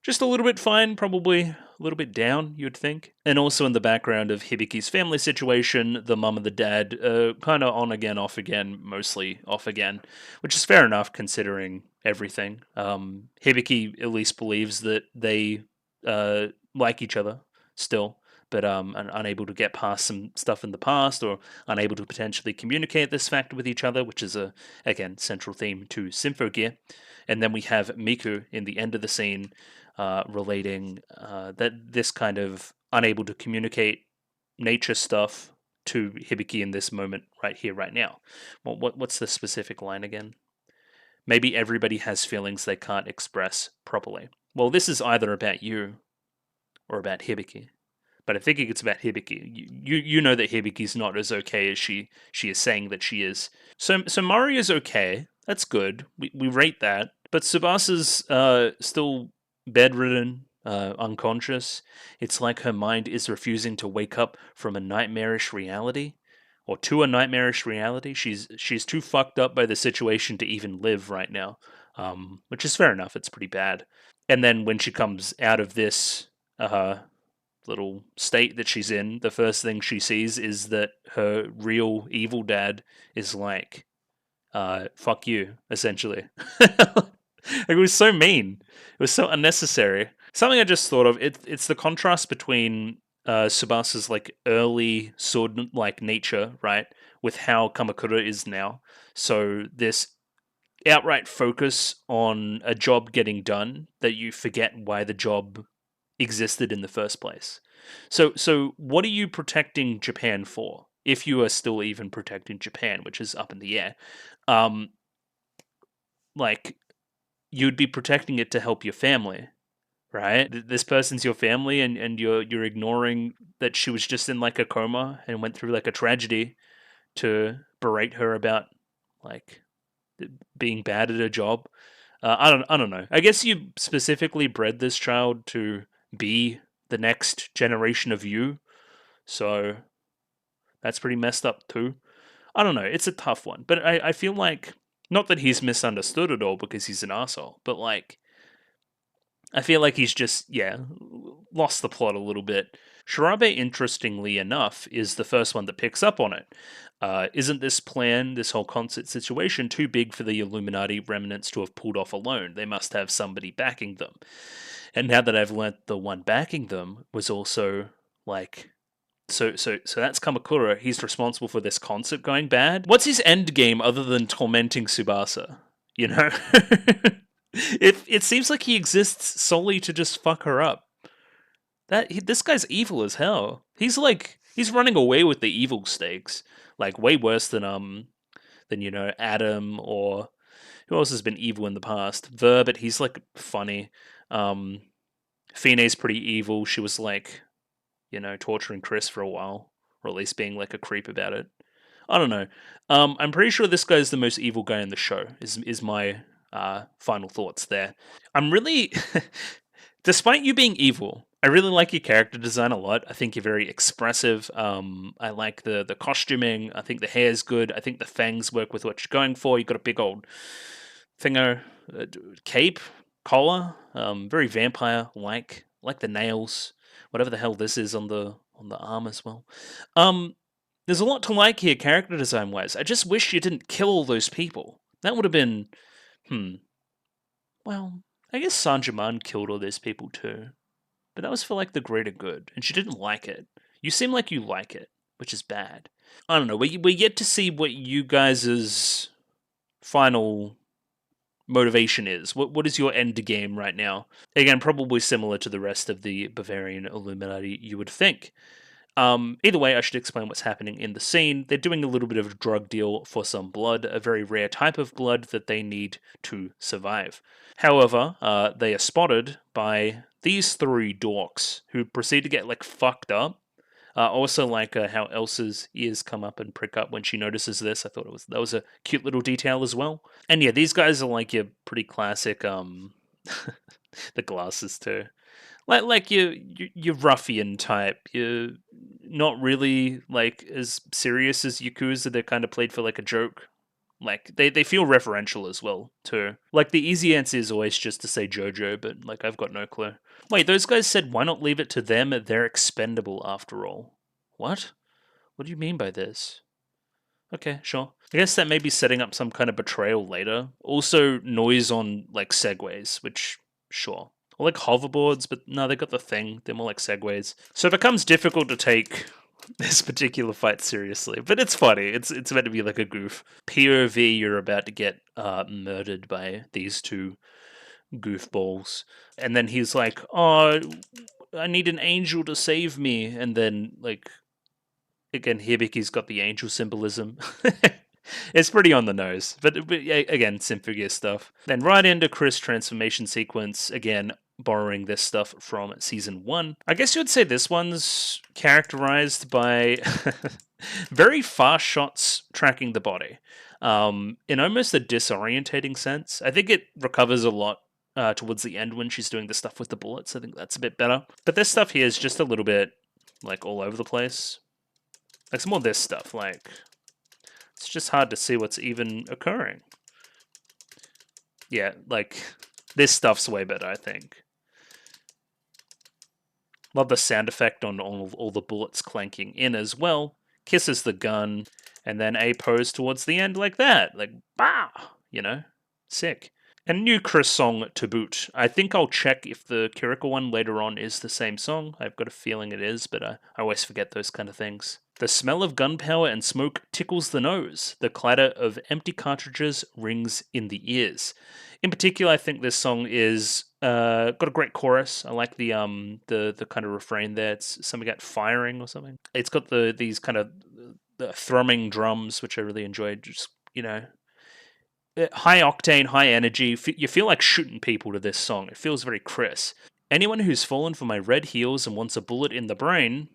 just a little bit fine, probably a little bit down, you'd think. And also in the background of Hibiki's family situation, the mum and the dad, kind of on again, off again, mostly off again, which is fair enough considering everything. Hibiki at least believes that they like each other still, but unable to get past some stuff in the past, or unable to potentially communicate this fact with each other, which is a again central theme to Symphogear. And then we have Miku in the end of the scene, relating that this kind of unable to communicate nature stuff to Hibiki in this moment, right here, right now. What's the specific line again? Maybe everybody has feelings they can't express properly. Well, this is either about you or about Hibiki. But I think it's about Hibiki. You know that Hibiki's not as okay as she is saying that she is. So Mari is okay. That's good. We rate that. But Tsubasa's still bedridden, unconscious. It's like her mind is refusing to wake up from a nightmarish reality, or to a nightmarish reality. She's too fucked up by the situation to even live right now, which is fair enough. It's pretty bad. And then when she comes out of this little state that she's in, the first thing she sees is that her real evil dad is like, fuck you, essentially. It was so mean. It was so unnecessary. Something I just thought of, it's the contrast between Subasa's like early sword like nature, right, with how Kamakura is now. So this outright focus on a job getting done that you forget why the job existed in the first place. So what are you protecting Japan for? If you are still even protecting Japan, which is up in the air, um, like you'd be protecting it to help your family, right? This person's your family, and you're ignoring that she was just in like a coma and went through like a tragedy to berate her about like being bad at a job. I don't know. I guess you specifically bred this child to be the next generation of you, so that's pretty messed up too. I don't know. It's a tough one, but I feel like not that he's misunderstood at all because he's an asshole, but like I feel like he's just lost the plot a little bit. Shirabe, interestingly enough, is the first one that picks up on it. Isn't this plan, this whole concert situation, too big for the Illuminati remnants to have pulled off alone? They must have somebody backing them. And now that I've learnt the one backing them was also like, so that's Kamakura. He's responsible for this concert going bad. What's his end game other than tormenting Tsubasa? You know, it seems like he exists solely to just fuck her up. This guy's evil as hell. He's running away with the evil stakes, like way worse than Adam, or who else has been evil in the past? Ver, but he's like funny. Fine's pretty evil. She was like, torturing Chris for a while, or at least being like a creep about it. I don't know. I'm pretty sure this guy's the most evil guy in the show. Is my final thoughts there. I'm really, despite you being evil, I really like your character design a lot. I think you're very expressive. I like the costuming. I think the hair's good. I think the fangs work with what you're going for. You got a big old thinger, cape, collar, very vampire like the nails, whatever the hell this is on the arm as well. There's a lot to like here, character design wise. I just wish you didn't kill all those people. That would have been, well, I guess Sanjaman killed all those people too. But that was for like the greater good, and she didn't like it. You seem like you like it, which is bad. I don't know. We're yet to see what you guys' final motivation is. What is your end game right now? Again, probably similar to the rest of the Bavarian Illuminati, you would think. Either way, I should explain what's happening in the scene. They're doing a little bit of a drug deal for some blood, a very rare type of blood that they need to survive. However, they are spotted by these three dorks who proceed to get like fucked up. Also, like how Elsa's ears come up and prick up when she notices this. I thought that was a cute little detail as well. And yeah, these guys are like your pretty classic. The glasses too, like your ruffian type. You're not really like as serious as Yakuza. They're kind of played for like a joke. Like they feel referential as well too. Like the easy answer is always just to say JoJo, but like I've got no clue. Wait, those guys said why not leave it to them? They're expendable after all. What? What do you mean by this? Okay, sure. I guess that may be setting up some kind of betrayal later. Also, noise on like segways, which sure. Or like hoverboards, but no, they got the thing. They're more like segways. So it becomes difficult to take this particular fight seriously, but it's funny. It's meant to be like a goof. POV, you're about to get murdered by these two goofballs, and then he's like, "Oh, I need an angel to save me," and then like again, Hibiki's got the angel symbolism. It's pretty on the nose, but again, Symphogear stuff. Then right into Chris' transformation sequence, again, borrowing this stuff from Season 1. I guess you would say this one's characterized by very fast shots tracking the body. In almost a disorientating sense. I think it recovers a lot towards the end when she's doing the stuff with the bullets. I think that's a bit better. But this stuff here is just a little bit, like, all over the place. Like, some more of this stuff, like... It's just hard to see what's even occurring. Yeah, like, this stuff's way better, I think. Love the sound effect on all the bullets clanking in as well. Kisses the gun, and then a pose towards the end like that. Like, bah! You know? Sick. And new Chris song to boot. I think I'll check if the Kiriko one later on is the same song. I've got a feeling it is, but I always forget those kind of things. The smell of gunpowder and smoke tickles the nose. The clatter of empty cartridges rings in the ears. In particular, I think this song is got a great chorus. I like the kind of refrain there. It's something about firing or something. It's got these kind of the thrumming drums, which I really enjoyed. Just high octane, high energy. You feel like shooting people to this song. It feels very crisp. Anyone who's fallen for my red heels and wants a bullet in the brain,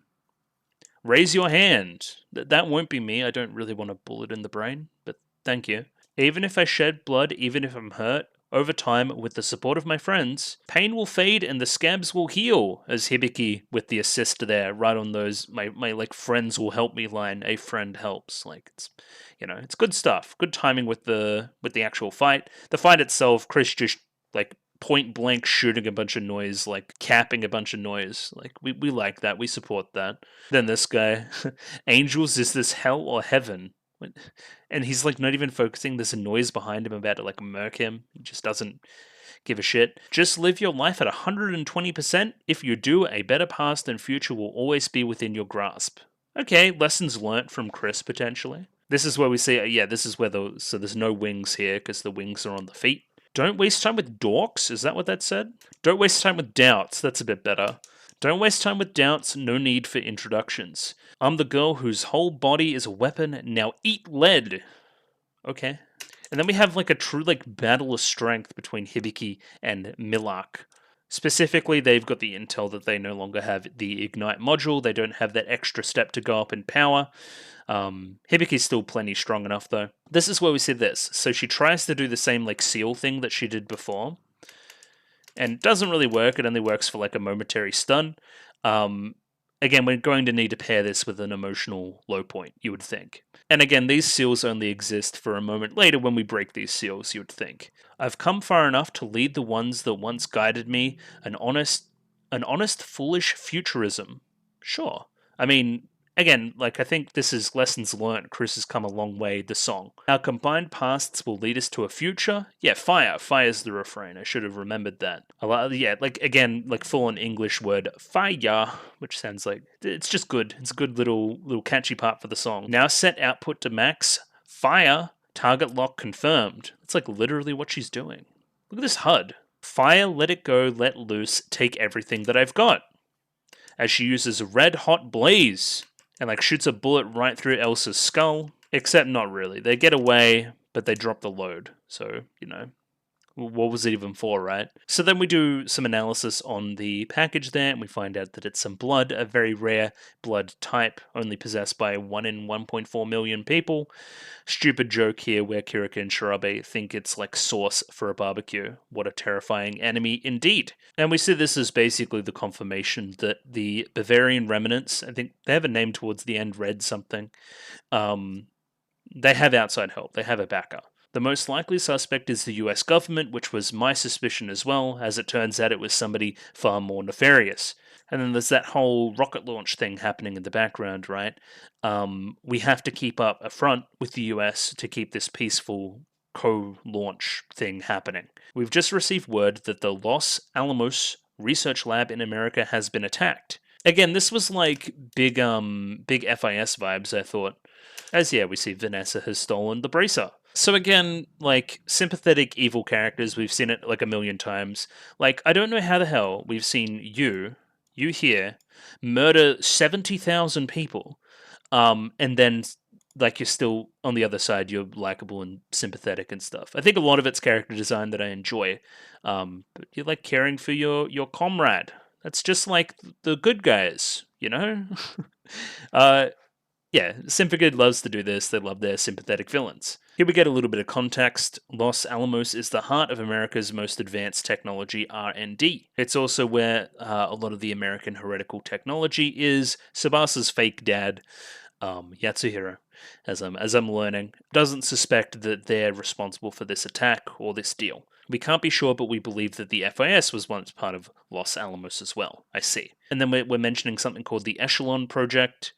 raise your hand. That won't be me. I don't really want a bullet in the brain, but thank you. Even if I shed blood, even if I'm hurt, over time, with the support of my friends, pain will fade and the scabs will heal, as Hibiki with the assist there, right on those, my like, friends will help me line, a friend helps. Like, it's, it's good stuff. Good timing with the actual fight. The fight itself, Chris just, like, point blank shooting a bunch of noise, like capping a bunch of noise. Like, we like that. We support that. Then this guy, angels, is this hell or heaven? And he's like not even focusing. There's a noise behind him about to like murk him. He just doesn't give a shit. Just live your life at 120%. If you do, a better past and future will always be within your grasp. Okay, lessons learnt from Chris potentially. This is where we see, this is where so there's no wings here because the wings are on the feet. Don't waste time with dorks, is that what that said? Don't waste time with doubts, that's a bit better. Don't waste time with doubts, no need for introductions. I'm the girl whose whole body is a weapon, now eat lead. Okay. And then we have like a true like battle of strength between Hibiki and Milak. Specifically, they've got the intel that they no longer have the Ignite module, they don't have that extra step to go up in power. Hibiki's still plenty strong enough though. This is where we see this. So she tries to do the same like seal thing that she did before. And it doesn't really work, it only works for like a momentary stun. Again, we're going to need to pair this with an emotional low point, you would think. And again, these seals only exist for a moment later when we break these seals, you would think. I've come far enough to lead the ones that once guided me, an honest, foolish futurism. Sure. I mean, again, like I think this is lessons learned. Chris has come a long way. The song, our combined pasts will lead us to a future. Yeah, fire. Fire's the refrain. I should have remembered that. Yeah, like again, like full on English word fire, which sounds like it's just good. It's a good little catchy part for the song. Now set output to max. Fire. Target lock confirmed. It's like literally what she's doing. Look at this HUD. Fire, let it go, let loose, take everything that I've got. As she uses a red hot blaze and like shoots a bullet right through Elsa's skull. Except not really. They get away, but they drop the load. So, you know, what was it even for, right? So then we do some analysis on the package there, and we find out that it's some blood, a very rare blood type, only possessed by 1 in 1.4 million people. Stupid joke here where Kirika and Shirabe think it's like sauce for a barbecue. What a terrifying enemy indeed. And we see this as basically the confirmation that the Bavarian remnants, I think they have a name towards the end, Red something, they have outside help, they have a backer. The most likely suspect is the US government, which was my suspicion as well. As it turns out, it was somebody far more nefarious. And then there's that whole rocket launch thing happening in the background, right? We have to keep up a front with the US to keep this peaceful co-launch thing happening. We've just received word that the Los Alamos research lab in America has been attacked. Again, this was like big FIS vibes, I thought. As yeah, we see Vanessa has stolen the bracer. So again, like, sympathetic evil characters, we've seen it like a million times. Like, I don't know how the hell we've seen you here, murder 70,000 people, and then, like, you're still, on the other side, you're likable and sympathetic and stuff. I think a lot of it's character design that I enjoy, but you're, like, caring for your comrade. That's just like the good guys, you know? Yeah, Symphogear loves to do this. They love their sympathetic villains. Here we get a little bit of context. Los Alamos is the heart of America's most advanced technology, R&D. It's also where a lot of the American heretical technology is. Tsubasa's fake dad, Yatsuhiro, as I'm learning, doesn't suspect that they're responsible for this attack or this deal. We can't be sure, but we believe that the FIS was once part of Los Alamos as well. I see. And then we're mentioning something called the Echelon Project.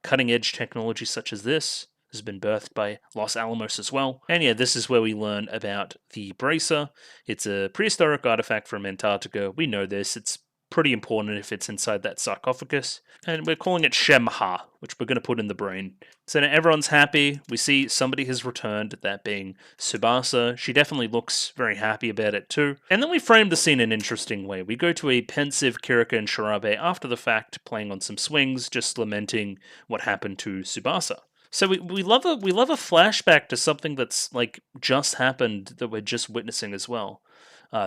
Cutting-edge technology such as this has been birthed by Los Alamos as well. And yeah, this is where we learn about the bracer. It's a prehistoric artifact from Antarctica. We know this. It's pretty important if it's inside that sarcophagus. And we're calling it Shemha, which we're going to put in the brain. So now everyone's happy. We see somebody has returned, that being Tsubasa. She definitely looks very happy about it too. And then we frame the scene in an interesting way. We go to a pensive Kirika and Shirabe after the fact, playing on some swings, just lamenting what happened to Tsubasa. So we love a flashback to something that's like just happened that we're just witnessing as well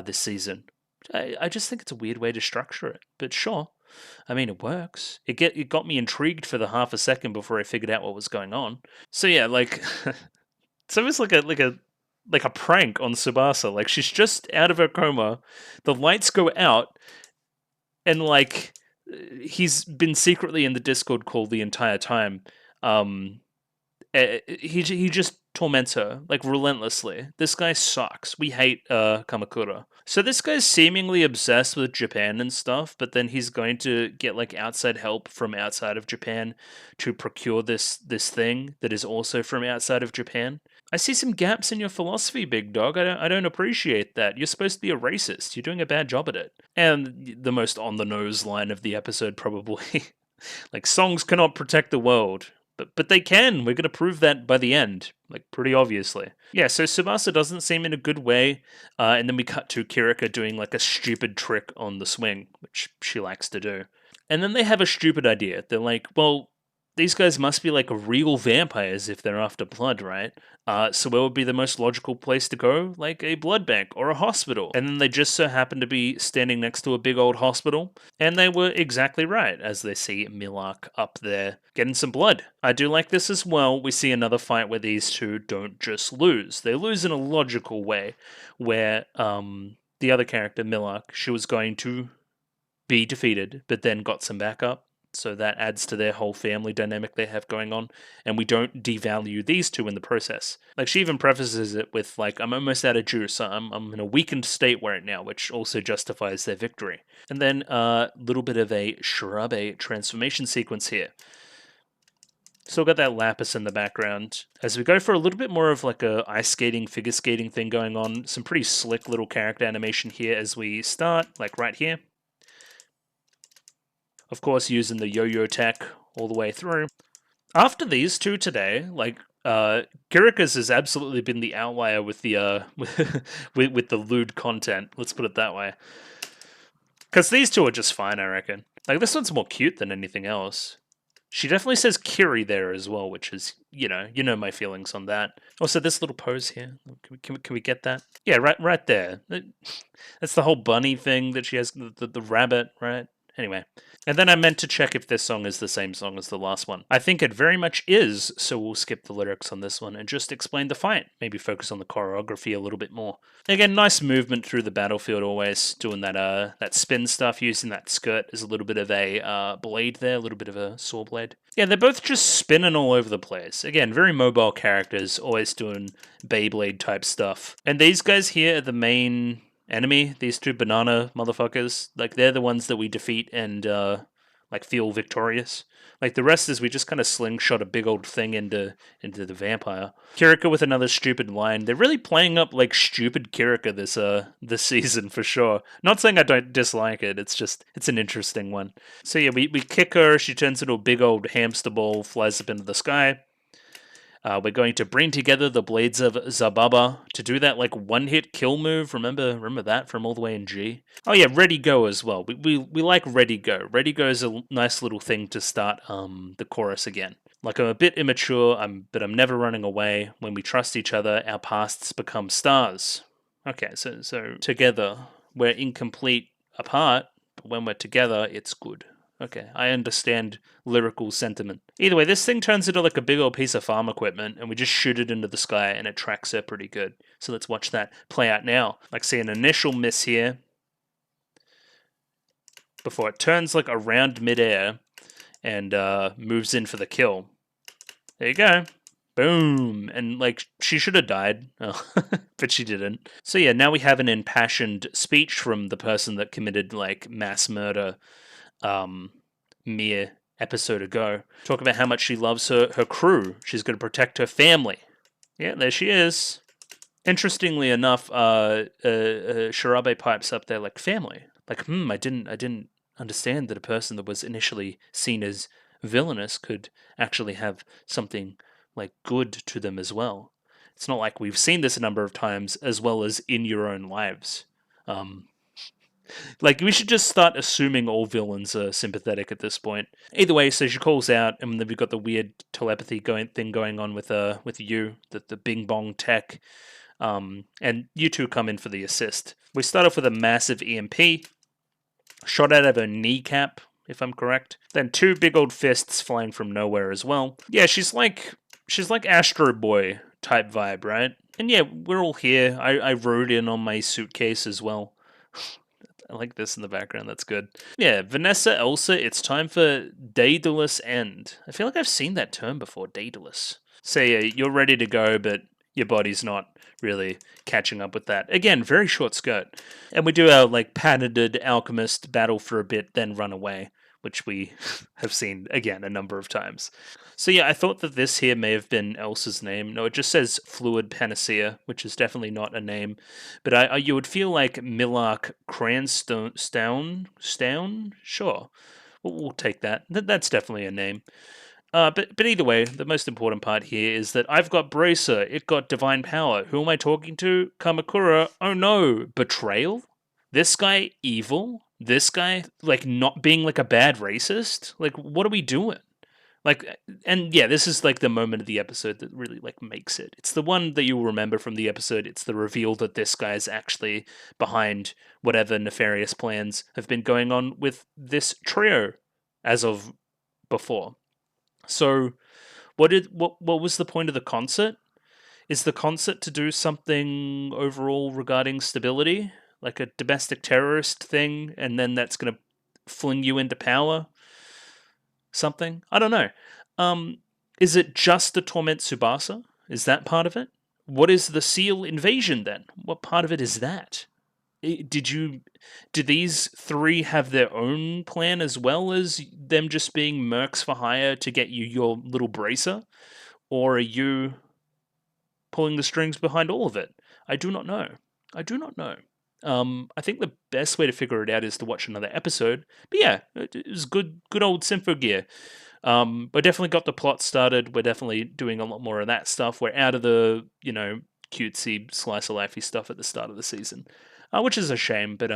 this season. I just think it's a weird way to structure it, but sure. I mean, it works. It got me intrigued for the half a second before I figured out what was going on. So yeah, like, it's almost like a prank on Tsubasa. Like, she's just out of her coma, the lights go out, and like, he's been secretly in the Discord call the entire time. He just torments her, like, relentlessly. This guy sucks. We hate Kamakura. So this guy's seemingly obsessed with Japan and stuff, but then he's going to get, like, outside help from outside of Japan to procure this thing that is also from outside of Japan. I see some gaps in your philosophy, big dog. I don't appreciate that. You're supposed to be a racist. You're doing a bad job at it. And the most on-the-nose line of the episode, probably. Like, songs cannot protect the world. But they can. We're going to prove that by the end, like, pretty obviously. Yeah, so Tsubasa doesn't seem in a good way, and then we cut to Kirika doing, like, a stupid trick on the swing, which she likes to do. And then they have a stupid idea. They're like, well, these guys must be, like, real vampires if they're after blood, right? So where would be the most logical place to go? Like a blood bank or a hospital. And then they just so happen to be standing next to a big old hospital. And they were exactly right, as they see Milak up there getting some blood. I do like this as well. We see another fight where these two don't just lose. They lose in a logical way, where the other character, Milak, she was going to be defeated, but then got some backup. So that adds to their whole family dynamic they have going on, and we don't devalue these two in the process. Like, she even prefaces it with, like, I'm almost out of juice, so I'm in a weakened state right now, which also justifies their victory. And then a little bit of a Shirabe transformation sequence here. Still got that lapis in the background. As we go for a little bit more of like a ice skating, figure skating thing going on, some pretty slick little character animation here as we start, like right here. Of course, using the yo-yo tech all the way through. After these two today, like Kirika's has absolutely been the outlier with the with the lewd content. Let's put it that way. Because these two are just fine, I reckon. Like this one's more cute than anything else. She definitely says Kiri there as well, which is you know my feelings on that. Also, this little pose here. Can we get that? Yeah, right there. That's the whole bunny thing that she has. The rabbit, right? Anyway. And then I meant to check if this song is the same song as the last one. I think it very much is, so we'll skip the lyrics on this one and just explain the fight. Maybe focus on the choreography a little bit more. Again, nice movement through the battlefield always, doing that spin stuff, using that skirt as a little bit of a blade there, a little bit of a saw blade. Yeah, they're both just spinning all over the place. Again, very mobile characters, always doing Beyblade type stuff. And these guys here are the main enemy, these two banana motherfuckers, like they're the ones that we defeat and like feel victorious. Like the rest is we just kind of slingshot a big old thing into the vampire. Kirika with another stupid line. They're really playing up like stupid Kirika this season for sure. Not saying I don't dislike it. It's an interesting one. So yeah, we kick her. She turns into a big old hamster ball, flies up into the sky. We're going to bring together the Blades of Zababa to do that like one-hit kill move. Remember that from all the way in G? Oh yeah, Ready Go as well. We like Ready Go. Ready Go is a nice little thing to start the chorus again. Like I'm a bit immature, but I'm never running away. When we trust each other, our pasts become stars. Okay, so together we're incomplete apart, but when we're together, it's good. Okay, I understand lyrical sentiment. Either way, this thing turns into like a big old piece of farm equipment, and we just shoot it into the sky, and it tracks her pretty good. So let's watch that play out now. Like, see an initial miss here, before it turns like around midair, and moves in for the kill. There you go. Boom! And like, she should have died, but she didn't. So yeah, now we have an impassioned speech from the person that committed like mass murder mere episode ago. Talk about how much she loves her crew. She's going to protect her family. Yeah, there she is. Interestingly enough, Shirabe pipes up there like family. Like, I didn't understand that a person that was initially seen as villainous could actually have something like good to them as well. It's not like we've seen this a number of times as well as in your own lives. Like, we should just start assuming all villains are sympathetic at this point. Either way, so she calls out, and then we've got the weird telepathy thing going on with you, the Bing Bong tech, and you two come in for the assist. We start off with a massive EMP, shot out of her kneecap, if I'm correct. Then two big old fists flying from nowhere as well. Yeah, she's like Astro Boy type vibe, right? And yeah, we're all here. I rode in on my suitcase as well. I like this in the background, that's good. Yeah, Vanessa, Elsa, it's time for Daedalus End. I feel like I've seen that term before, Daedalus. So yeah, you're ready to go, but your body's not really catching up with that. Again, very short skirt. And we do our like patented alchemist battle for a bit, then run away, which we have seen again a number of times. So yeah, I thought that this here may have been Elsa's name. No, it just says Fluid Panacea, which is definitely not a name. But you would feel like Millark Cranstown? Sure. We'll take that. That's definitely a name. But either way, the most important part here is that I've got Bracer, it got Divine Power. Who am I talking to? Kamakura. Oh no, Betrayal? This guy evil? This guy, like, not being like a bad racist? Like, what are we doing? Like, and yeah, this is like the moment of the episode that really like makes it. It's the one that you'll remember from the episode. It's the reveal that this guy is actually behind whatever nefarious plans have been going on with this trio as of before. So, what was the point of the concert? Is the concert to do something overall regarding stability, like a domestic terrorist thing, and then that's going to fling you into power? Something? I don't know. Is it just to torment Tsubasa? Is that part of it? What is the SEAL invasion then? What part of it is that? Did these three have their own plan as well as them just being mercs for hire to get you your little bracer? Or are you pulling the strings behind all of it? I do not know. I do not know. I think the best way to figure it out is to watch another episode. But yeah, it was good old Symphogear. We definitely got the plot started. We're definitely doing a lot more of that stuff. We're out of the cutesy slice of lifey stuff at the start of the season, which is a shame. But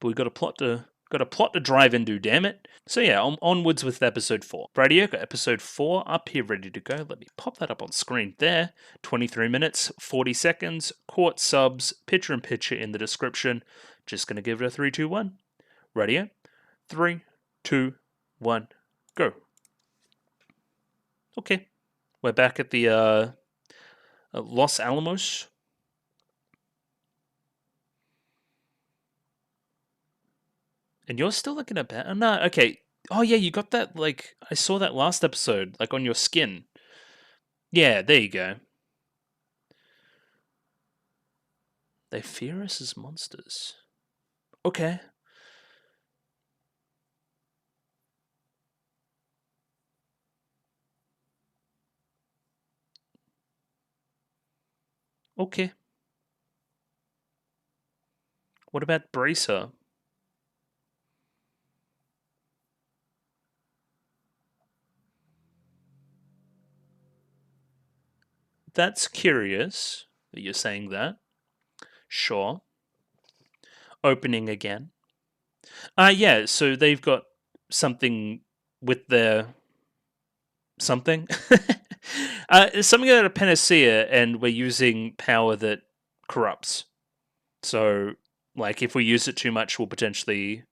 we got a plot to drive into. Damn it! So yeah, onwards with episode 4. Radio got episode 4 up here ready to go. Let me pop that up on screen there. 23 minutes, 40 seconds. Court subs, picture in picture in the description. Just gonna give it a 3, 2, 1. Radio, 3, 2, 1, go. Okay, we're back at the Los Alamos. And you're still looking at bad. Oh, no, okay. Oh yeah, you got that. Like I saw that last episode, like on your skin. Yeah, there you go. They fear us as monsters. Okay. Okay. What about Bracer? That's curious that you're saying that. Sure. Opening again. Yeah, so they've got something with their something. Something out of panacea, and we're using power that corrupts. So, like, if we use it too much, we'll potentially,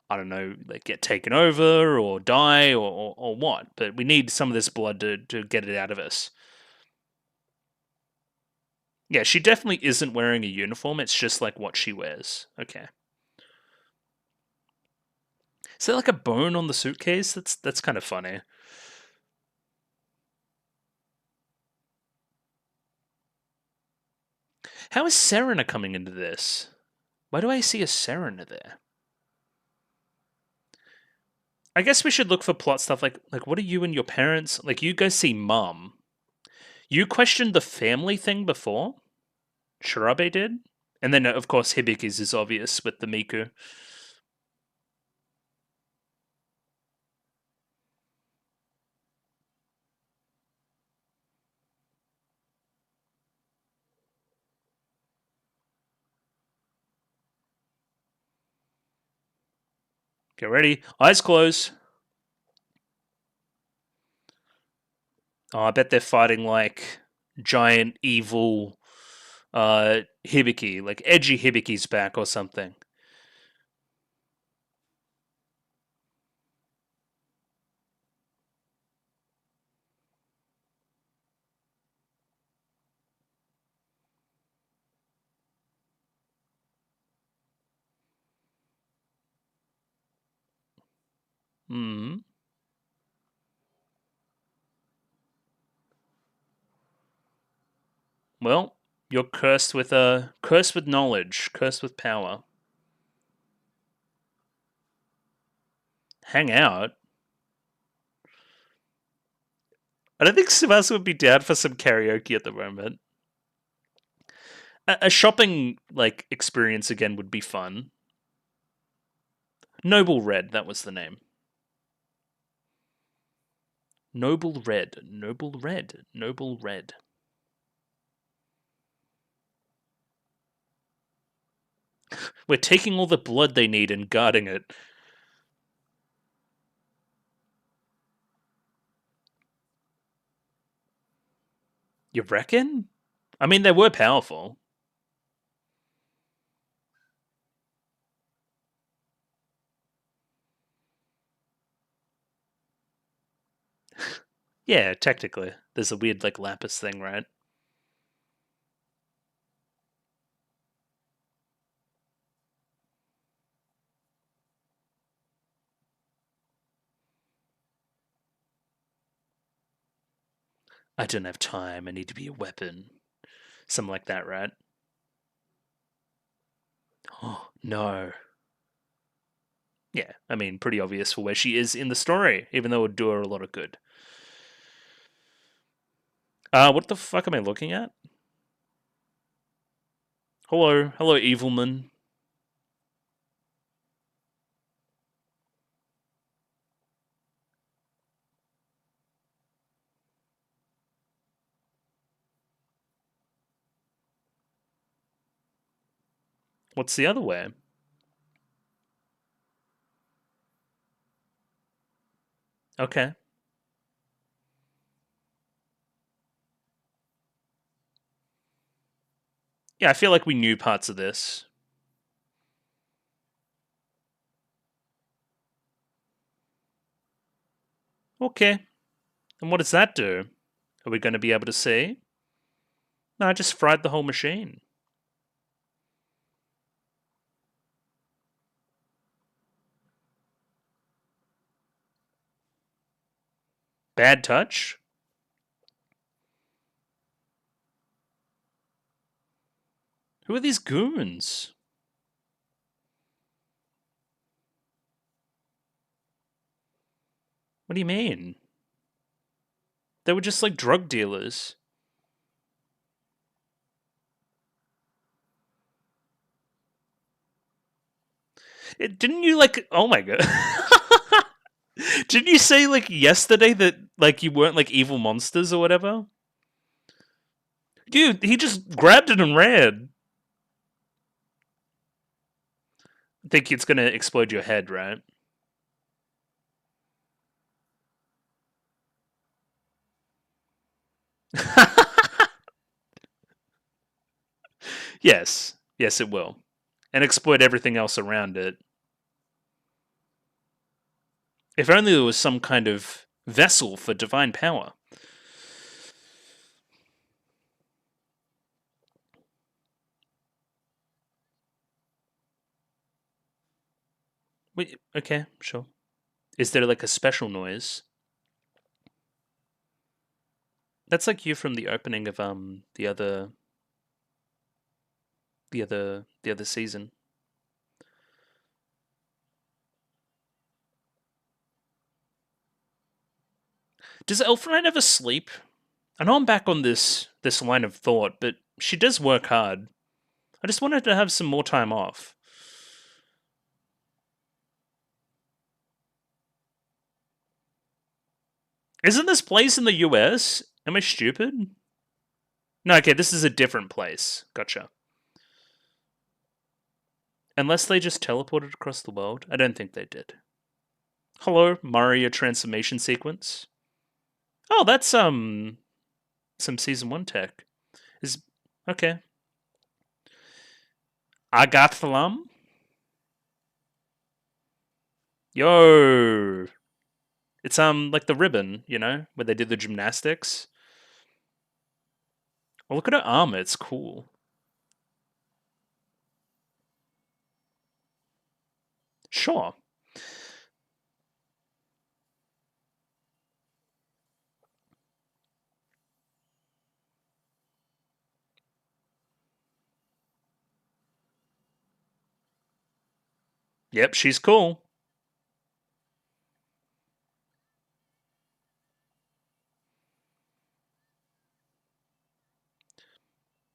I don't know, like get taken over or die or what. But we need some of this blood to get it out of us. Yeah, she definitely isn't wearing a uniform. It's just like what she wears. Okay. Is there like a bone on the suitcase? That's kind of funny. How is Serena coming into this? Why do I see a Serena there? I guess we should look for plot stuff like what are you and your parents like? You guys see mom. You questioned the family thing before. Shirabe did, and then of course Hibiki's is obvious with the Miku. Get ready, eyes closed. Oh, I bet they're fighting like giant evil Hibiki, like edgy Hibiki's back or something. Hmm. Well, you're cursed with knowledge, cursed with power. Hang out. I don't think Tsubasa would be down for some karaoke at the moment. A shopping like experience again would be fun. Noble Red, that was the name. Noble Red, Noble Red, Noble Red. We're taking all the blood they need and guarding it. You reckon? I mean, they were powerful. Yeah, technically. There's a weird, like, lapis thing, right? I don't have time. I need to be a weapon. Something like that, right? Oh, no. Yeah, I mean, pretty obvious for where she is in the story, even though it would do her a lot of good. What the fuck am I looking at? Hello, hello, Evilman. What's the other way? Okay. Yeah, I feel like we knew parts of this. Okay. And what does that do? Are we going to be able to see? No, I just fried the whole machine. Bad touch? Who are these goons? What do you mean? They were just like drug dealers. Didn't you like? Oh my god! Didn't you say like yesterday that like you weren't like evil monsters or whatever? Dude, he just grabbed it and ran. I think it's gonna explode your head, right? Yes, yes, it will, and exploit everything else around it. If only there was some kind of vessel for divine power. Wait, okay, sure. Is there like a special noise? That's like you from the opening of the other season. Does Elfride ever sleep? I know I'm back on this line of thought, but she does work hard. I just wanted to have some more time off. Isn't this place in the US? Am I stupid? No, okay, this is a different place. Gotcha. Unless they just teleported across the world. I don't think they did. Hello, Mario transformation sequence. Oh, that's some season 1 tech. Is okay. Agathalam? Yo. It's like the ribbon, you know, where they did the gymnastics. Well, look at her armor, it's cool. Sure. Yep, she's cool.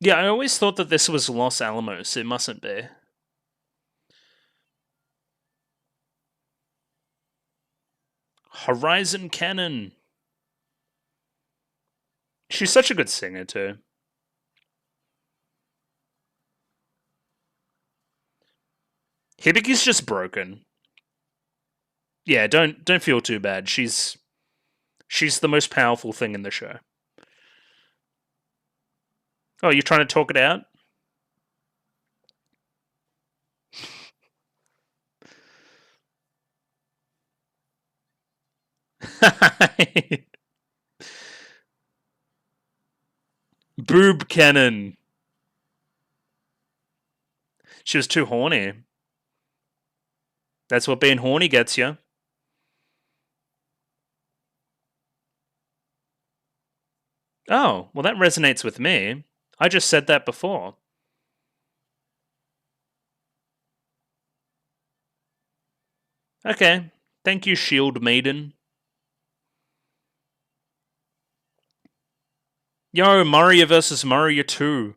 Yeah, I always thought that this was Los Alamos. It mustn't be. Horizon Cannon. She's such a good singer too. Hibiki's just broken. Yeah, don't feel too bad. She's the most powerful thing in the show. Oh, you're trying to talk it out? Boob cannon. She was too horny. That's what being horny gets you. Oh, well, that resonates with me. I just said that before. Okay. Thank you, Shield Maiden. Yo, Mario versus Mario 2.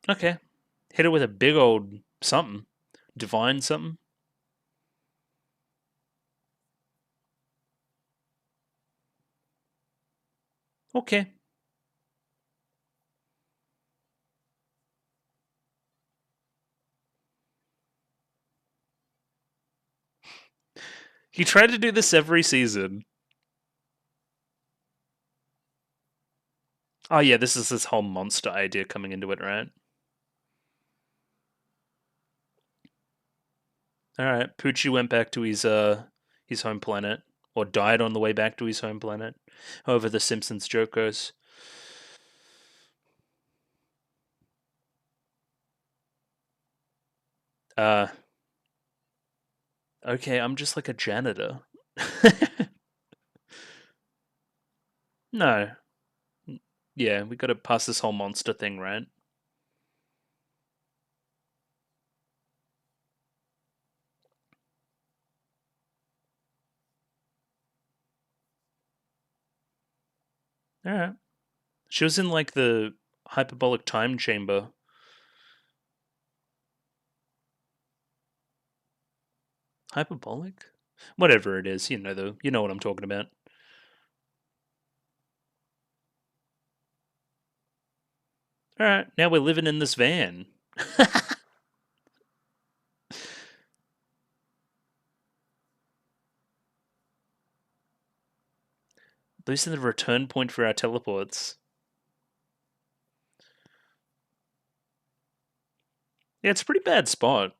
Okay. Hit it with a big old something. Divine something. Okay. He tried to do this every season. Oh yeah, this is this whole monster idea coming into it, right? Alright. Poochie went back to his home planet. Or died on the way back to his home planet. However the Simpsons joke goes. Uh okay, I'm just like a janitor. No. Yeah, we gotta pass this whole monster thing, right? Alright. She was in like the hyperbolic time chamber. Hyperbolic? Whatever it is, you know what I'm talking about. Alright, now we're living in this van. Losing the return point for our teleports. Yeah, it's a pretty bad spot.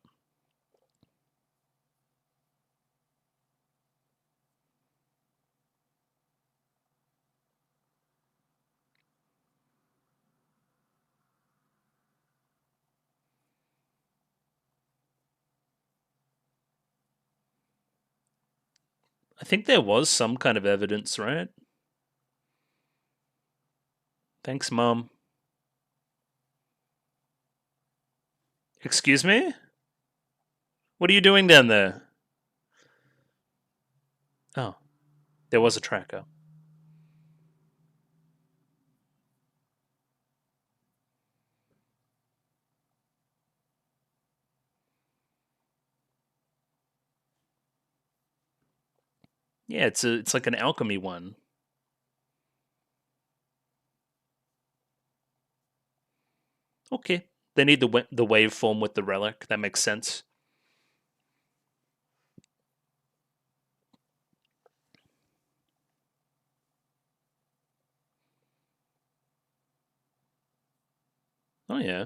I think there was some kind of evidence, right? Thanks, Mom. Excuse me? What are you doing down there? Oh, there was a tracker. Yeah, it's like an alchemy one. Okay. They need the waveform with the relic. That makes sense. Oh yeah.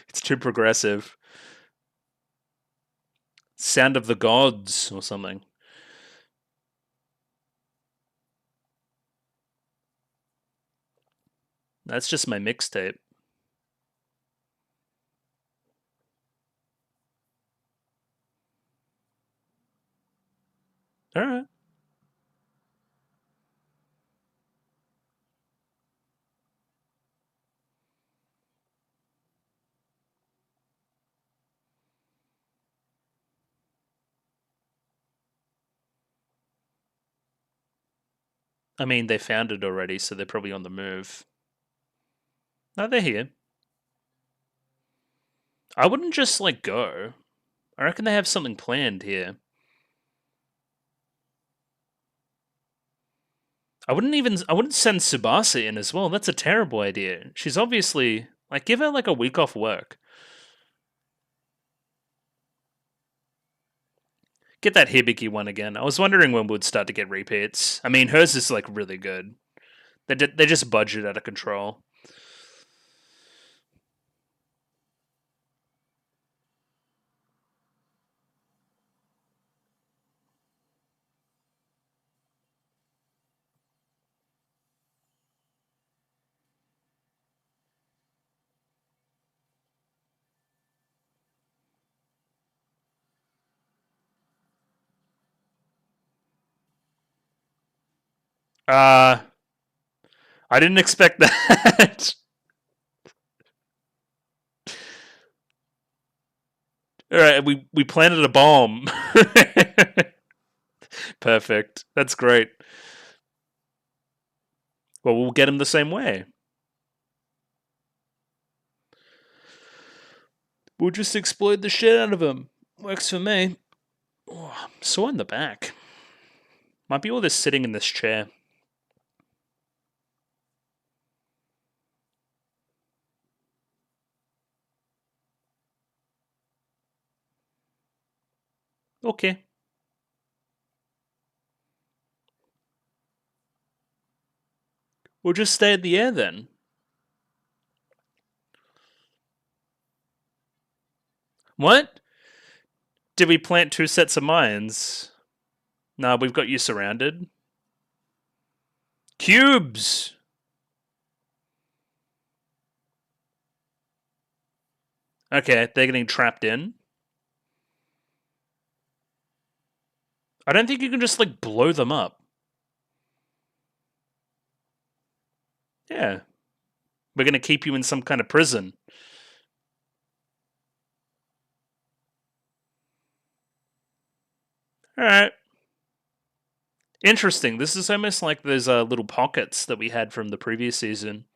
It's too progressive. Sound of the Gods or something. That's just my mixtape. Alright. I mean, they found it already, so they're probably on the move. No, they're here. I wouldn't just, like, go. I reckon they have something planned here. I wouldn't send Tsubasa in as well. That's a terrible idea. She's obviously, like, give her, like, a week off work. Get that Hibiki one again. I was wondering when we'd start to get repeats. I mean, hers is, like, really good. They just budget out of control. I didn't expect that. All right, we planted a bomb. Perfect. That's great. Well, we'll get him the same way. We'll just explode the shit out of him. Works for me. Oh, I'm sore in the back. Might be all this sitting in this chair. Okay. We'll just stay in the air then. What? Did we plant 2 sets of mines? Nah, we've got you surrounded. Cubes! Okay, they're getting trapped in. I don't think you can just, like, blow them up. Yeah. We're gonna keep you in some kind of prison. Alright. Interesting. This is almost like those little pockets that we had from the previous season.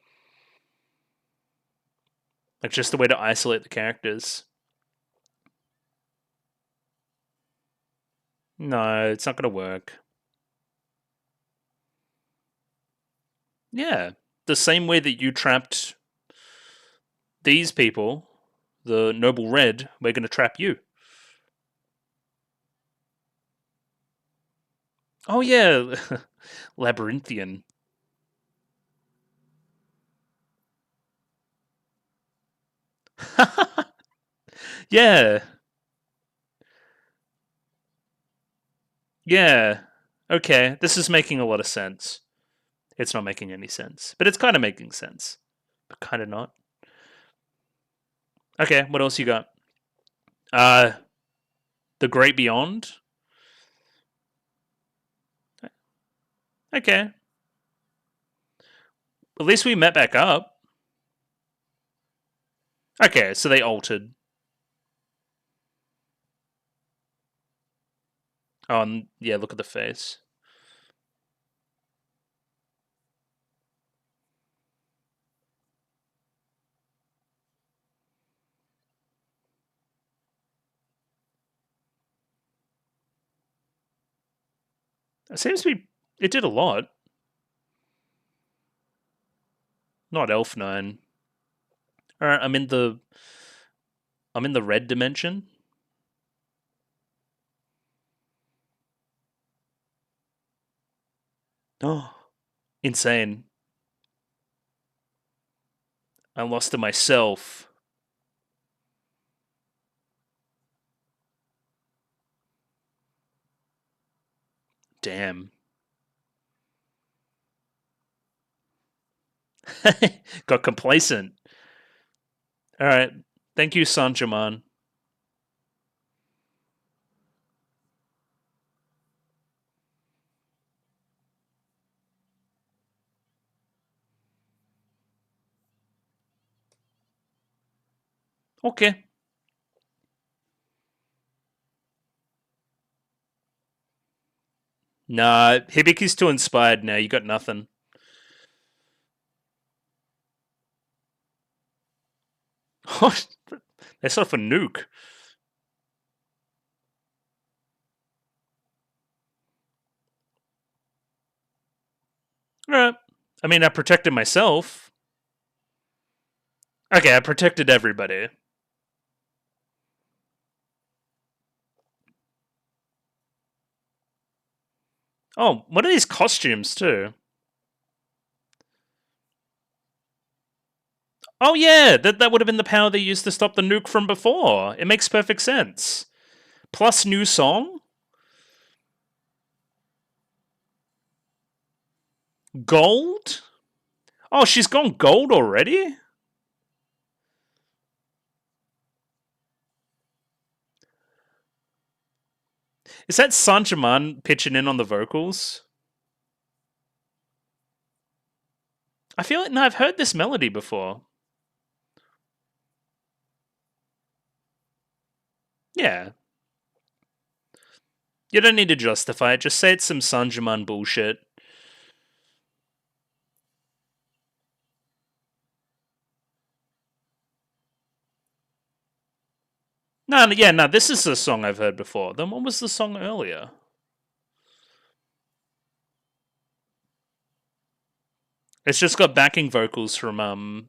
Like, just a way to isolate the characters. No, it's not gonna work. Yeah. The same way that you trapped these people, the Noble Red, we're gonna trap you. Oh yeah, Labyrinthian. Yeah, yeah. Okay, this is making a lot of sense. It's not making any sense, but it's kind of making sense, but kind of not. Okay, what else you got? Uh, the Great Beyond. Okay, at least we met back up. Okay, so they altered. Yeah, look at the face. It seems to be. It did a lot. Not Elf 9. All right, I'm in the red dimension. Oh, insane. I lost to myself. Damn. Got complacent. All right. Thank you, Sanjaman. Okay. Nah, Hibiki's too inspired now. You got nothing. What? That's off a nuke. All right. I mean, I protected myself. Okay, I protected everybody. Oh, what are these costumes, too? Oh, yeah, that would have been the power they used to stop the nuke from before. It makes perfect sense. Plus new song? Gold? Oh, she's gone gold already? Is that Sanjaman pitching in on the vocals? I feel like, no, I've heard this melody before. Yeah. You don't need to justify it. Just say it's some Sanjuman bullshit. No, yeah, no, this is a song I've heard before. Then what was the song earlier? It's just got backing vocals from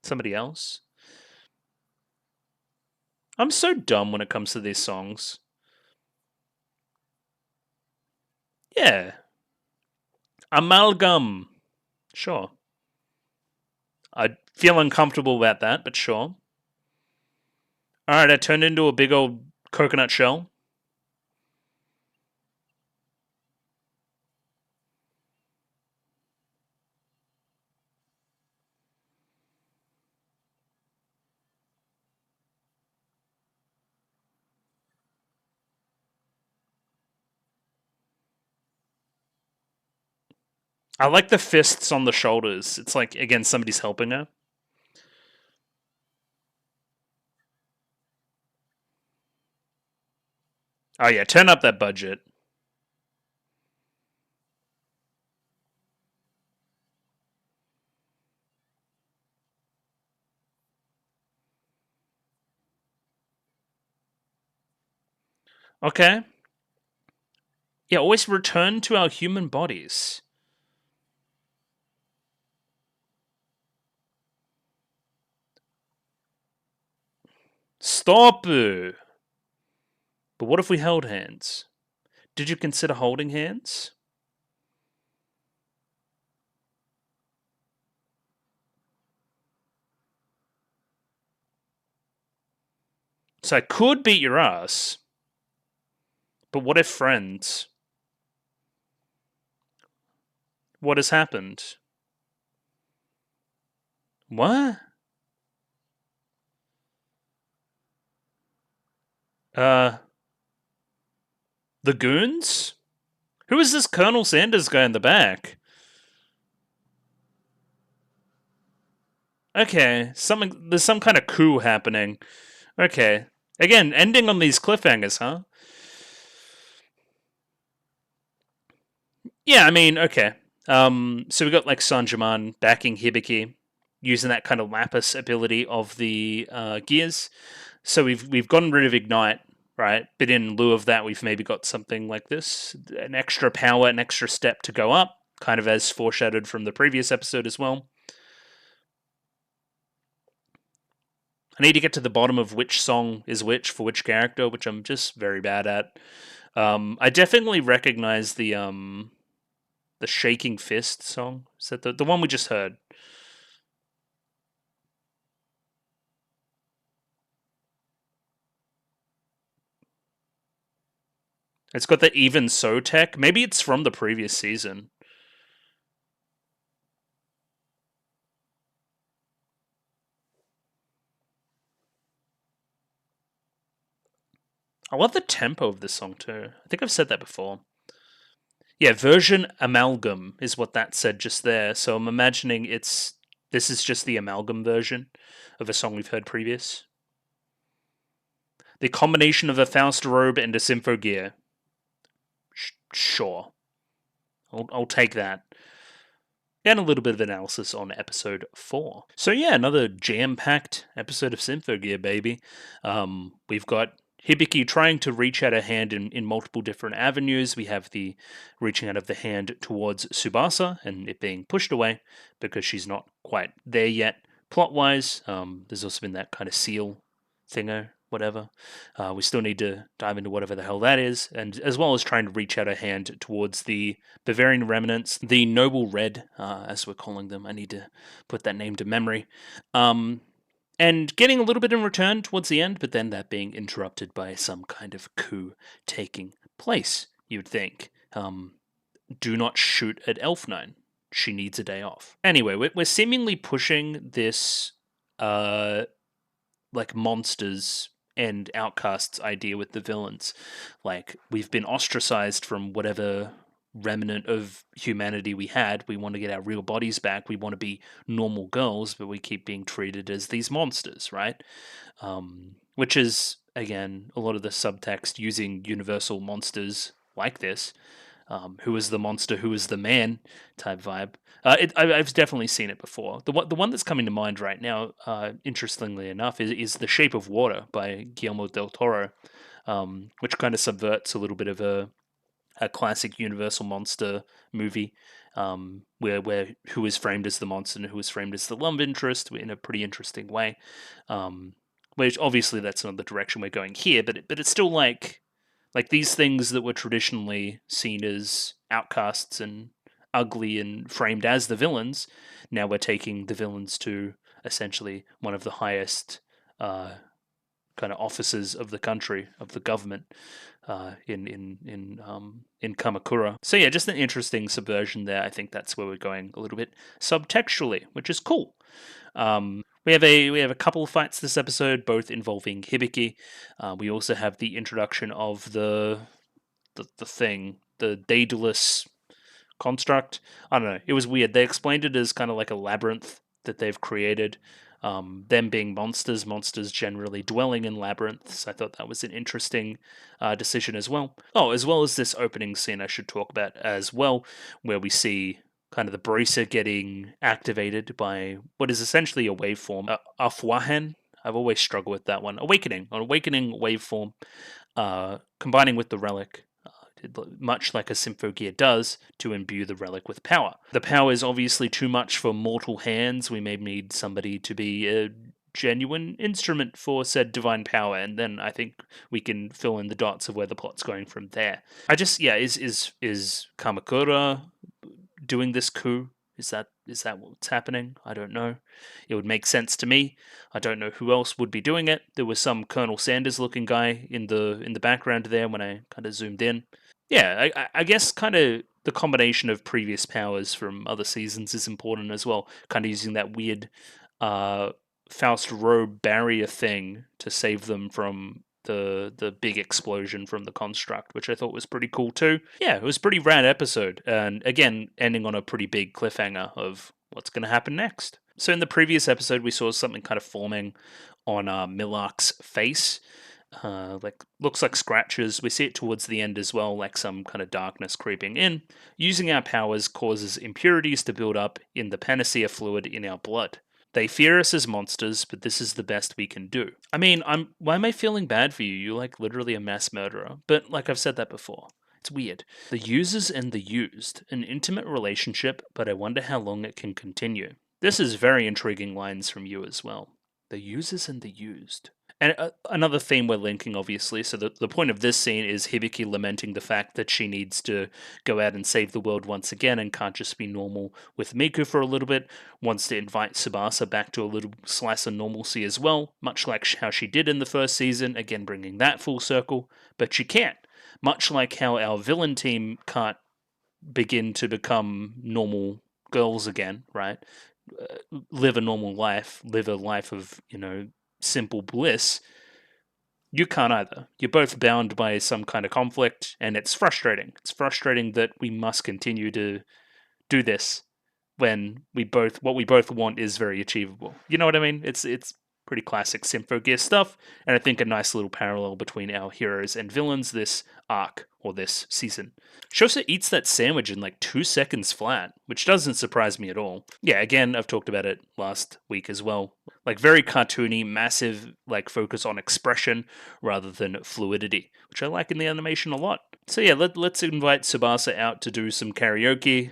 somebody else. I'm so dumb when it comes to these songs. Yeah. Amalgam. Sure. I feel uncomfortable about that, but sure. Alright, I turned into a big old coconut shell. I like the fists on the shoulders. It's like, again, somebody's helping her. Oh yeah, turn up that budget. Okay. Yeah, always return to our human bodies. Stop! But what if we held hands? Did you consider holding hands? So I could beat your ass, but what if friends? What has happened? What? Uh, the goons? Who is this Colonel Sanders guy in the back? Okay, there's some kind of coup happening. Okay. Again, ending on these cliffhangers, huh? Yeah, I mean, okay. So we got like Sanjaman backing Hibiki, using that kind of lapis ability of the gears. So we've gotten rid of ignite, right? But in lieu of that, we've maybe got something like this: an extra power, an extra step to go up, kind of as foreshadowed from the previous episode as well. I need to get to the bottom of which song is which for which character, which I'm just very bad at. I definitely recognize the Shaking Fist song. Is that the one we just heard? It's got the Even So tech. Maybe it's from the previous season. I love the tempo of this song too. I think I've said that before. Yeah, version Amalgam is what that said just there. So I'm imagining this is just the Amalgam version of a song we've heard previous. The combination of a Faust robe and a Symphogear. Sure. I'll take that. And a little bit of analysis on episode 4. So yeah, another jam-packed episode of Symphogear, baby. We've got Hibiki trying to reach out a hand in multiple different avenues. We have the reaching out of the hand towards Tsubasa and it being pushed away because she's not quite there yet. Plot-wise, there's also been that kind of seal thinger, whatever. We still need to dive into whatever the hell that is, and as well as trying to reach out a hand towards the Bavarian remnants, the Noble Red, as we're calling them. I need to put that name to memory. And getting a little bit in return towards the end, but then that being interrupted by some kind of coup taking place, you'd think. Do not shoot at Elf9. She needs a day off. Anyway, we're seemingly pushing this like monsters and outcasts idea with the villains. Like, we've been ostracized from whatever remnant of humanity we had. We want to get our real bodies back. We want to be normal girls, but we keep being treated as these monsters, right? Which is, again, a lot of the subtext using universal monsters like this. Who is the monster? Who is the man? Type vibe. I've definitely seen it before. The one that's coming to mind right now, interestingly enough, is The Shape of Water by Guillermo del Toro, which kind of subverts a little bit of a classic Universal monster movie, where who is framed as the monster and who is framed as the love interest in a pretty interesting way. Which obviously that's not the direction we're going here, but it's still like these things that were traditionally seen as outcasts and ugly and framed as the villains. Now we're taking the villains to essentially one of the highest kind of offices of the country, of the government, in Kamakura. So yeah, just an interesting subversion there. I think that's where we're going a little bit subtextually, which is cool. We have a couple of fights this episode, both involving Hibiki. We also have the introduction of the thing, the Daedalus construct. I don't know. It was weird. They explained it as kind of like a labyrinth that they've created. Them being monsters generally dwelling in labyrinths. I thought that was an interesting decision as well. Oh, as well as this opening scene I should talk about as well, where we see kind of the bracer getting activated by what is essentially a waveform, Afwahan. I've always struggled with that one. An awakening waveform, combining with the relic, much like a Symphogear does, to imbue the relic with power. The power is obviously too much for mortal hands. We may need somebody to be a genuine instrument for said divine power, and then I think we can fill in the dots of where the plot's going from there. Is Kamakura doing this coup? Is that what's happening? I don't know. It would make sense to me. I don't know who else would be doing it. There was some Colonel Sanders looking guy in the background there when I kind of zoomed in. Yeah, I guess kind of the combination of previous powers from other seasons is important as well. Kind of using that weird Faust robe barrier thing to save them from the big explosion from the construct, which I thought was pretty cool too. Yeah, it was a pretty rad episode, and again, ending on a pretty big cliffhanger of what's going to happen next. So in the previous episode, we saw something kind of forming on Millark's face. Looks like scratches. We see it towards the end as well, like some kind of darkness creeping in. Using our powers causes impurities to build up in the panacea fluid in our blood. They fear us as monsters, but this is the best we can do. I mean, why am I feeling bad for you? You're like literally a mass murderer. But like I've said that before. It's weird. The users and the used. An intimate relationship, but I wonder how long it can continue. This is very intriguing lines from you as well. The users and the used. And another theme we're linking, obviously. So the point of this scene is Hibiki lamenting the fact that she needs to go out and save the world once again and can't just be normal with Miku for a little bit. Wants to invite Tsubasa back to a little slice of normalcy as well, much like how she did in the first season, again bringing that full circle. But she can't. Much like how our villain team can't begin to become normal girls again, right? Live a normal life, live a life of, simple bliss, you can't either. You're both bound by some kind of conflict, and it's frustrating. It's frustrating that we must continue to do this when what we both want is very achievable. You know what I mean? It's pretty classic Symphogear stuff, and I think a nice little parallel between our heroes and villains this arc, or this season. Shosa eats that sandwich in like 2 seconds flat, which doesn't surprise me at all. Yeah, again, I've talked about it last week as well. Like very cartoony, massive, like focus on expression rather than fluidity, which I like in the animation a lot. So yeah, let's invite Tsubasa out to do some karaoke.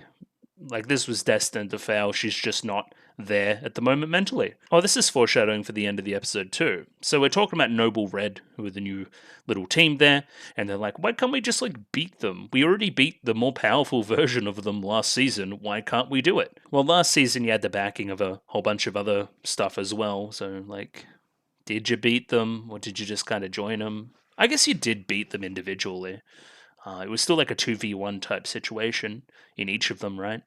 Like this was destined to fail. She's just not there at the moment mentally. Oh, this is foreshadowing for the end of the episode too. So we're talking about Noble Red, who are the new little team there, and they're like, why can't we just beat them? We already beat the more powerful version of them last season. Why can't we do it? Well, last season you had the backing of a whole bunch of other stuff as well. So did you beat them, or did you just kind of join them? I guess you did beat them individually. It was still like a 2v1 type situation in each of them, right?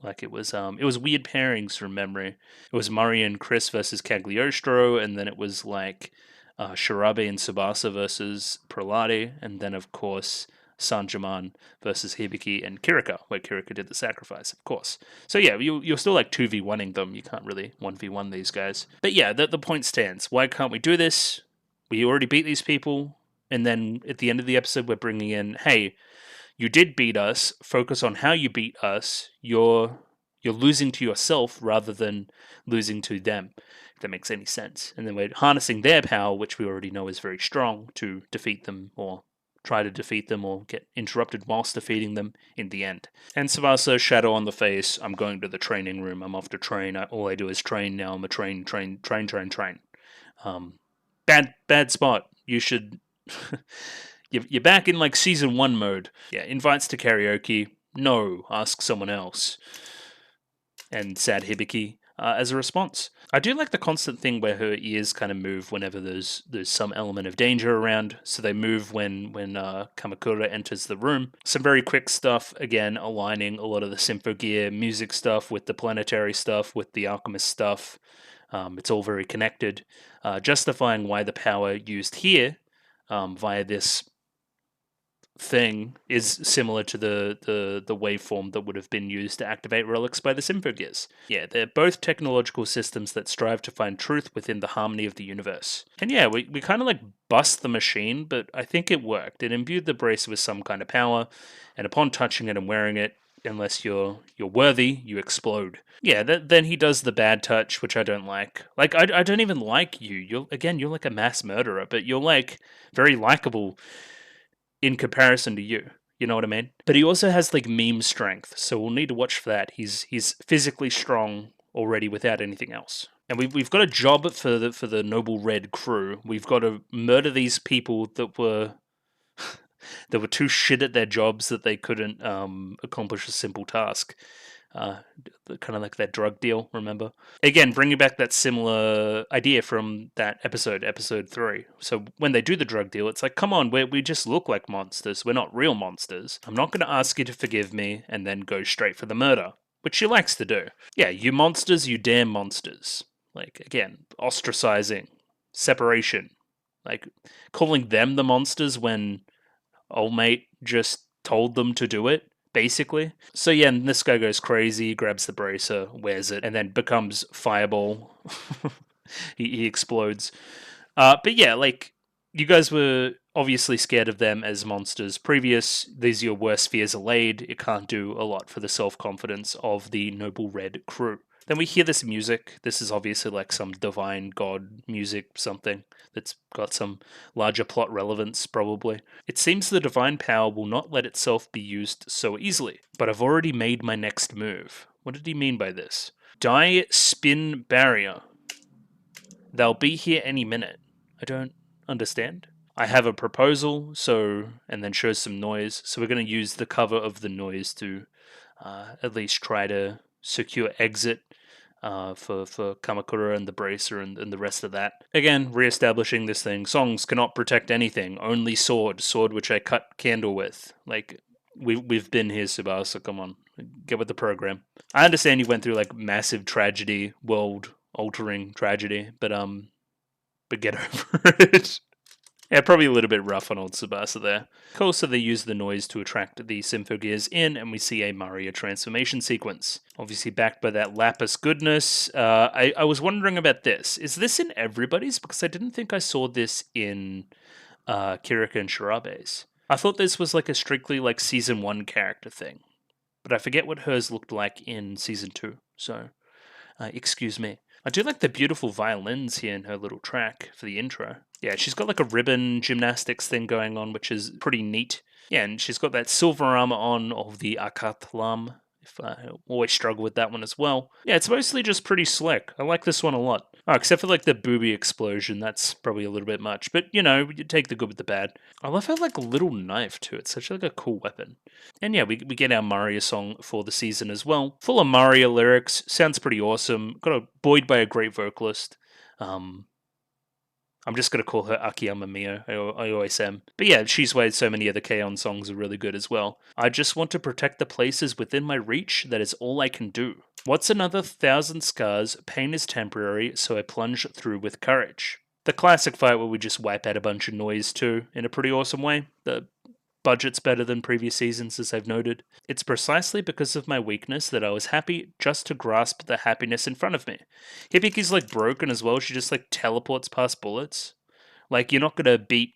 Like it was weird pairings from memory. It was Mari and Chris versus Cagliostro, and then it was like Shirabe and Tsubasa versus Prelati, and then of course Sanjaman versus Hibiki and Kirika, where Kirika did the sacrifice, of course. So yeah, you're still like 2v1ing them. You can't really 1v1 these guys. But yeah, the point stands. Why can't we do this? We already beat these people. And then at the end of the episode, we're bringing in, hey, you did beat us. Focus on how you beat us. You're losing to yourself rather than losing to them, if that makes any sense. And then we're harnessing their power, which we already know is very strong, to defeat them or try to defeat them or get interrupted whilst defeating them in the end. And Tsubasa, shadow on the face, I'm going to the training room, I'm off to train, all I do is train now, I'm a train. Bad spot. You should... You're back in like season 1 mode. Yeah, invites to karaoke. No, ask someone else. And sad Hibiki as a response. I do like the constant thing where her ears kind of move whenever there's some element of danger around. So they move when Kamakura enters the room. Some very quick stuff, again, aligning a lot of the Symphogear music stuff with the planetary stuff, with the alchemist stuff. It's all very connected. Justifying why the power used here via this thing is similar to the waveform that would have been used to activate relics by the Symphogears. Yeah, they're both technological systems that strive to find truth within the harmony of the universe. And yeah, we kind of like bust the machine, but I think it worked. It imbued the bracer with some kind of power, and upon touching it and wearing it, unless you're worthy, you explode. Yeah, then he does the bad touch, which I don't like. Like, I don't even like you. You're like a mass murderer, but you're like very likable in comparison to you. You know what I mean? But he also has like meme strength, so we'll need to watch for that. He's physically strong already without anything else. And we've got a job for the Noble Red crew. We've got to murder these people that were too shit at their jobs that they couldn't accomplish a simple task. Kind of like that drug deal, remember? Again, bringing back that similar idea from that episode 3. So when they do the drug deal, it's like, come on, we just look like monsters. We're not real monsters. I'm not going to ask you to forgive me and then go straight for the murder, which she likes to do. Yeah, you monsters, you damn monsters. Like, again, ostracizing, separation. Like, calling them the monsters when old mate just told them to do it, basically. So yeah, and this guy goes crazy, grabs the bracer, wears it, and then becomes Fireball. he explodes. But yeah, like, you guys were obviously scared of them as monsters previous. These are your worst fears allayed. It can't do a lot for the self-confidence of the Noble Red crew. Then we hear this music. This is obviously like some divine god music, something that's got some larger plot relevance, probably. It seems the divine power will not let itself be used so easily, but I've already made my next move. What did he mean by this? Die spin barrier. They'll be here any minute. I don't understand. I have a proposal, and then shows some noise. So we're going to use the cover of the noise to at least try to secure exit for Kamakura and the bracer and the rest of that. Again, re-establishing this thing. Songs cannot protect anything. Only sword. Sword which I cut candle with. Like, we've been here, Tsubasa. Come on. Get with the program. I understand you went through like massive tragedy, world-altering tragedy, but get over it. Yeah, probably a little bit rough on old Tsubasa there. Cool, so they use the noise to attract the Symphogears in, and we see a Maria transformation sequence. Obviously backed by that Lapis goodness. I was wondering about this. Is this in everybody's? Because I didn't think I saw this in Kirika and Shirabe's. I thought this was like a strictly like Season 1 character thing. But I forget what hers looked like in Season 2, so excuse me. I do like the beautiful violins here in her little track for the intro. Yeah, she's got like a ribbon gymnastics thing going on, which is pretty neat. Yeah, and she's got that silver armor on of the Akatlam. I always struggle with that one as well. Yeah, it's mostly just pretty slick. I like this one a lot. Oh, except for like the booby explosion, that's probably a little bit much. But, you know, you take the good with the bad. I love her like little knife too. It's such like a cool weapon. And yeah, we get our Maria song for the season as well. Full of Maria lyrics. Sounds pretty awesome. Buoyed by a great vocalist. I'm just going to call her Akiyama Mio. I always am. But yeah, She's Way, so many other K-On! Songs are really good as well. I just want to protect the places within my reach. That is all I can do. What's another 1,000 scars? Pain is temporary, so I plunge through with courage. The classic fight where we just wipe out a bunch of noise too, in a pretty awesome way. The budget's better than previous seasons, as I've noted. It's precisely because of my weakness that I was happy just to grasp the happiness in front of me. Hibiki's like broken as well. She just like teleports past bullets. Like, you're not gonna beat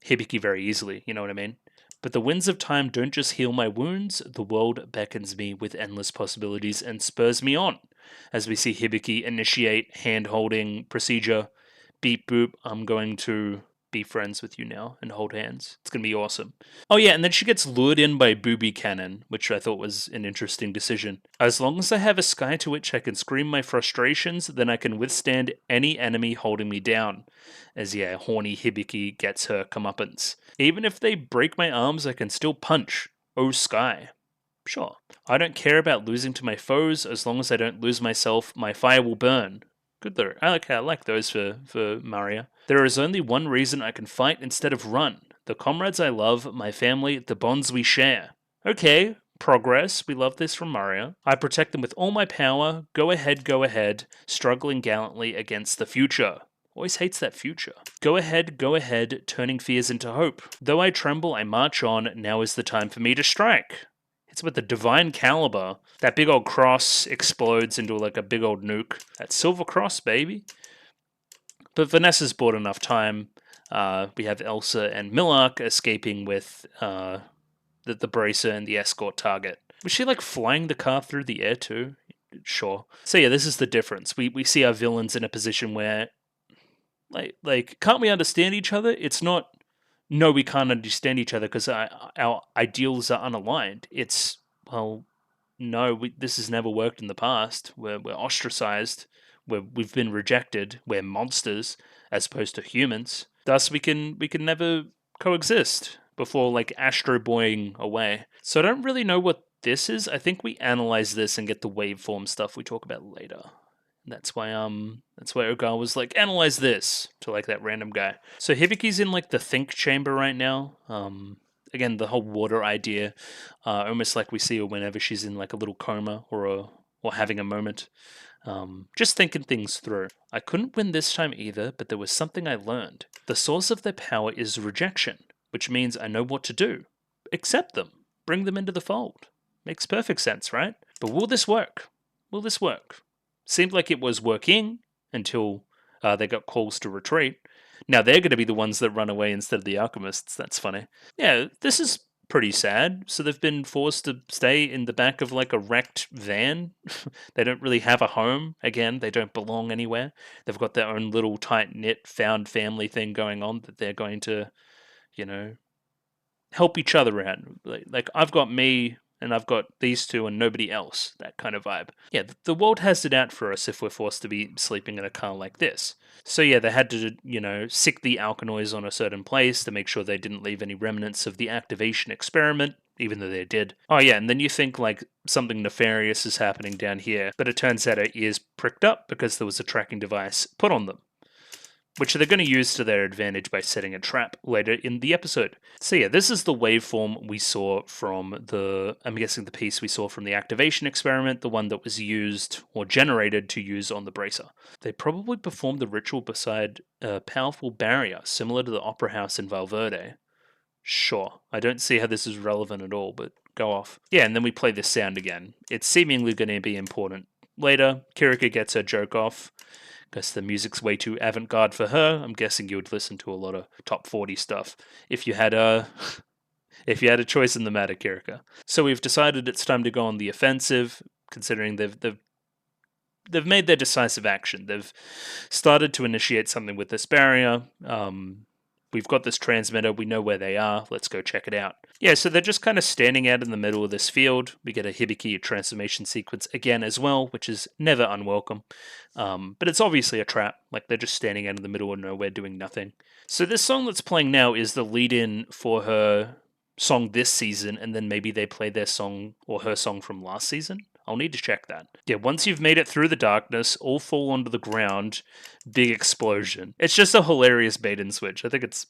Hibiki very easily, you know what I mean? But the winds of time don't just heal my wounds, the world beckons me with endless possibilities and spurs me on. As we see Hibiki initiate hand-holding procedure, beep boop, I'm going to be friends with you now and hold hands. It's going to be awesome. Oh yeah, and then she gets lured in by Booby Cannon, which I thought was an interesting decision. As long as I have a sky to which I can scream my frustrations, then I can withstand any enemy holding me down. As yeah, horny Hibiki gets her comeuppance. Even if they break my arms, I can still punch. Oh Sky. Sure. I don't care about losing to my foes, as long as I don't lose myself, my fire will burn. Good though. I like those for Maria. There is only one reason I can fight instead of run. The comrades I love, my family, the bonds we share. Okay, progress. We love this from Maria. I protect them with all my power. Go ahead, struggling gallantly against the future. Always hates that future. Go ahead, turning fears into hope. Though I tremble, I march on. Now is the time for me to strike. It's with the divine caliber. That big old cross explodes into like a big old nuke. That silver cross, baby. But Vanessa's bought enough time. We have Elsa and Millark escaping with the bracer and the escort target. Was she like flying the car through the air too? Sure. So yeah, this is the difference. We see our villains in a position where like can't we understand each other? It's not no, we can't understand each other because our ideals are unaligned. It's, well, no, this has never worked in the past. We're ostracized. We've been rejected. We're monsters as opposed to humans. Thus, we can never coexist before like Astro Boying away. So I don't really know what this is. I think we analyze this and get the waveform stuff we talk about later. That's why Ogar was like, analyze this to like that random guy. So Hibiki's in like the think chamber right now. Again, the whole water idea, almost like we see her whenever she's in like a little coma or having a moment. Just thinking things through. I couldn't win this time either, but there was something I learned. The source of their power is rejection, which means I know what to do. Accept them. Bring them into the fold. Makes perfect sense, right? But will this work? Will this work? Seemed like it was working until they got calls to retreat. Now they're going to be the ones that run away instead of the alchemists. That's funny. Yeah, this is pretty sad. So they've been forced to stay in the back of like a wrecked van. They don't really have a home. Again, they don't belong anywhere. They've got their own little tight-knit found family thing going on that they're going to, help each other out. Like I've got me and I've got these two and nobody else, that kind of vibe. Yeah, the world has it out for us if we're forced to be sleeping in a car like this. So yeah, they had to, sick the alkanoids on a certain place to make sure they didn't leave any remnants of the activation experiment, even though they did. Oh yeah, and then you think like something nefarious is happening down here, but it turns out our ears pricked up because there was a tracking device put on them, which they're going to use to their advantage by setting a trap later in the episode. So yeah, this is the waveform we saw from I'm guessing the piece we saw from the activation experiment, the one that was used or generated to use on the bracer. They probably performed the ritual beside a powerful barrier, similar to the Opera House in Valverde. Sure, I don't see how this is relevant at all, but go off. Yeah, and then we play this sound again. It's seemingly going to be important. Later, Kirika gets her joke off, because the music's way too avant-garde for her. I'm guessing you would listen to a lot of top 40 stuff if you had a choice in the matter, Kirika. So we've decided it's time to go on the offensive, considering they've made their decisive action. They've started to initiate something with this barrier. We've got this transmitter. We know where they are. Let's go check it out. Yeah, so they're just kind of standing out in the middle of this field. We get a Hibiki transformation sequence again as well, which is never unwelcome. But it's obviously a trap. Like, they're just standing out in the middle of nowhere doing nothing. So this song that's playing now is the lead-in for her song this season, and then maybe they play their song or her song from last season. I'll need to check that. Yeah, once you've made it through the darkness, all fall onto the ground, big explosion. It's just a hilarious bait and switch. I think it's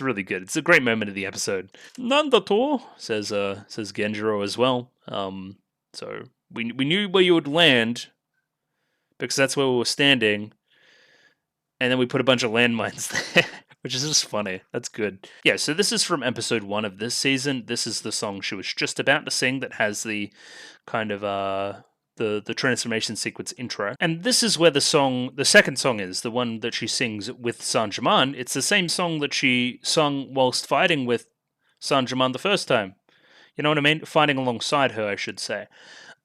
really good. It's a great moment of the episode. Nandato, says Genjiro as well. So we knew where you would land because that's where we were standing, and then we put a bunch of landmines there, which is just funny. That's good. Yeah, so this is from episode 1 of this season. This is the song she was just about to sing that has the kind of the transformation sequence intro. And this is where the second song is, the one that she sings with Sanjaman. It's the same song that she sung whilst fighting with Sanjaman the first time. You know what I mean? Fighting alongside her, I should say.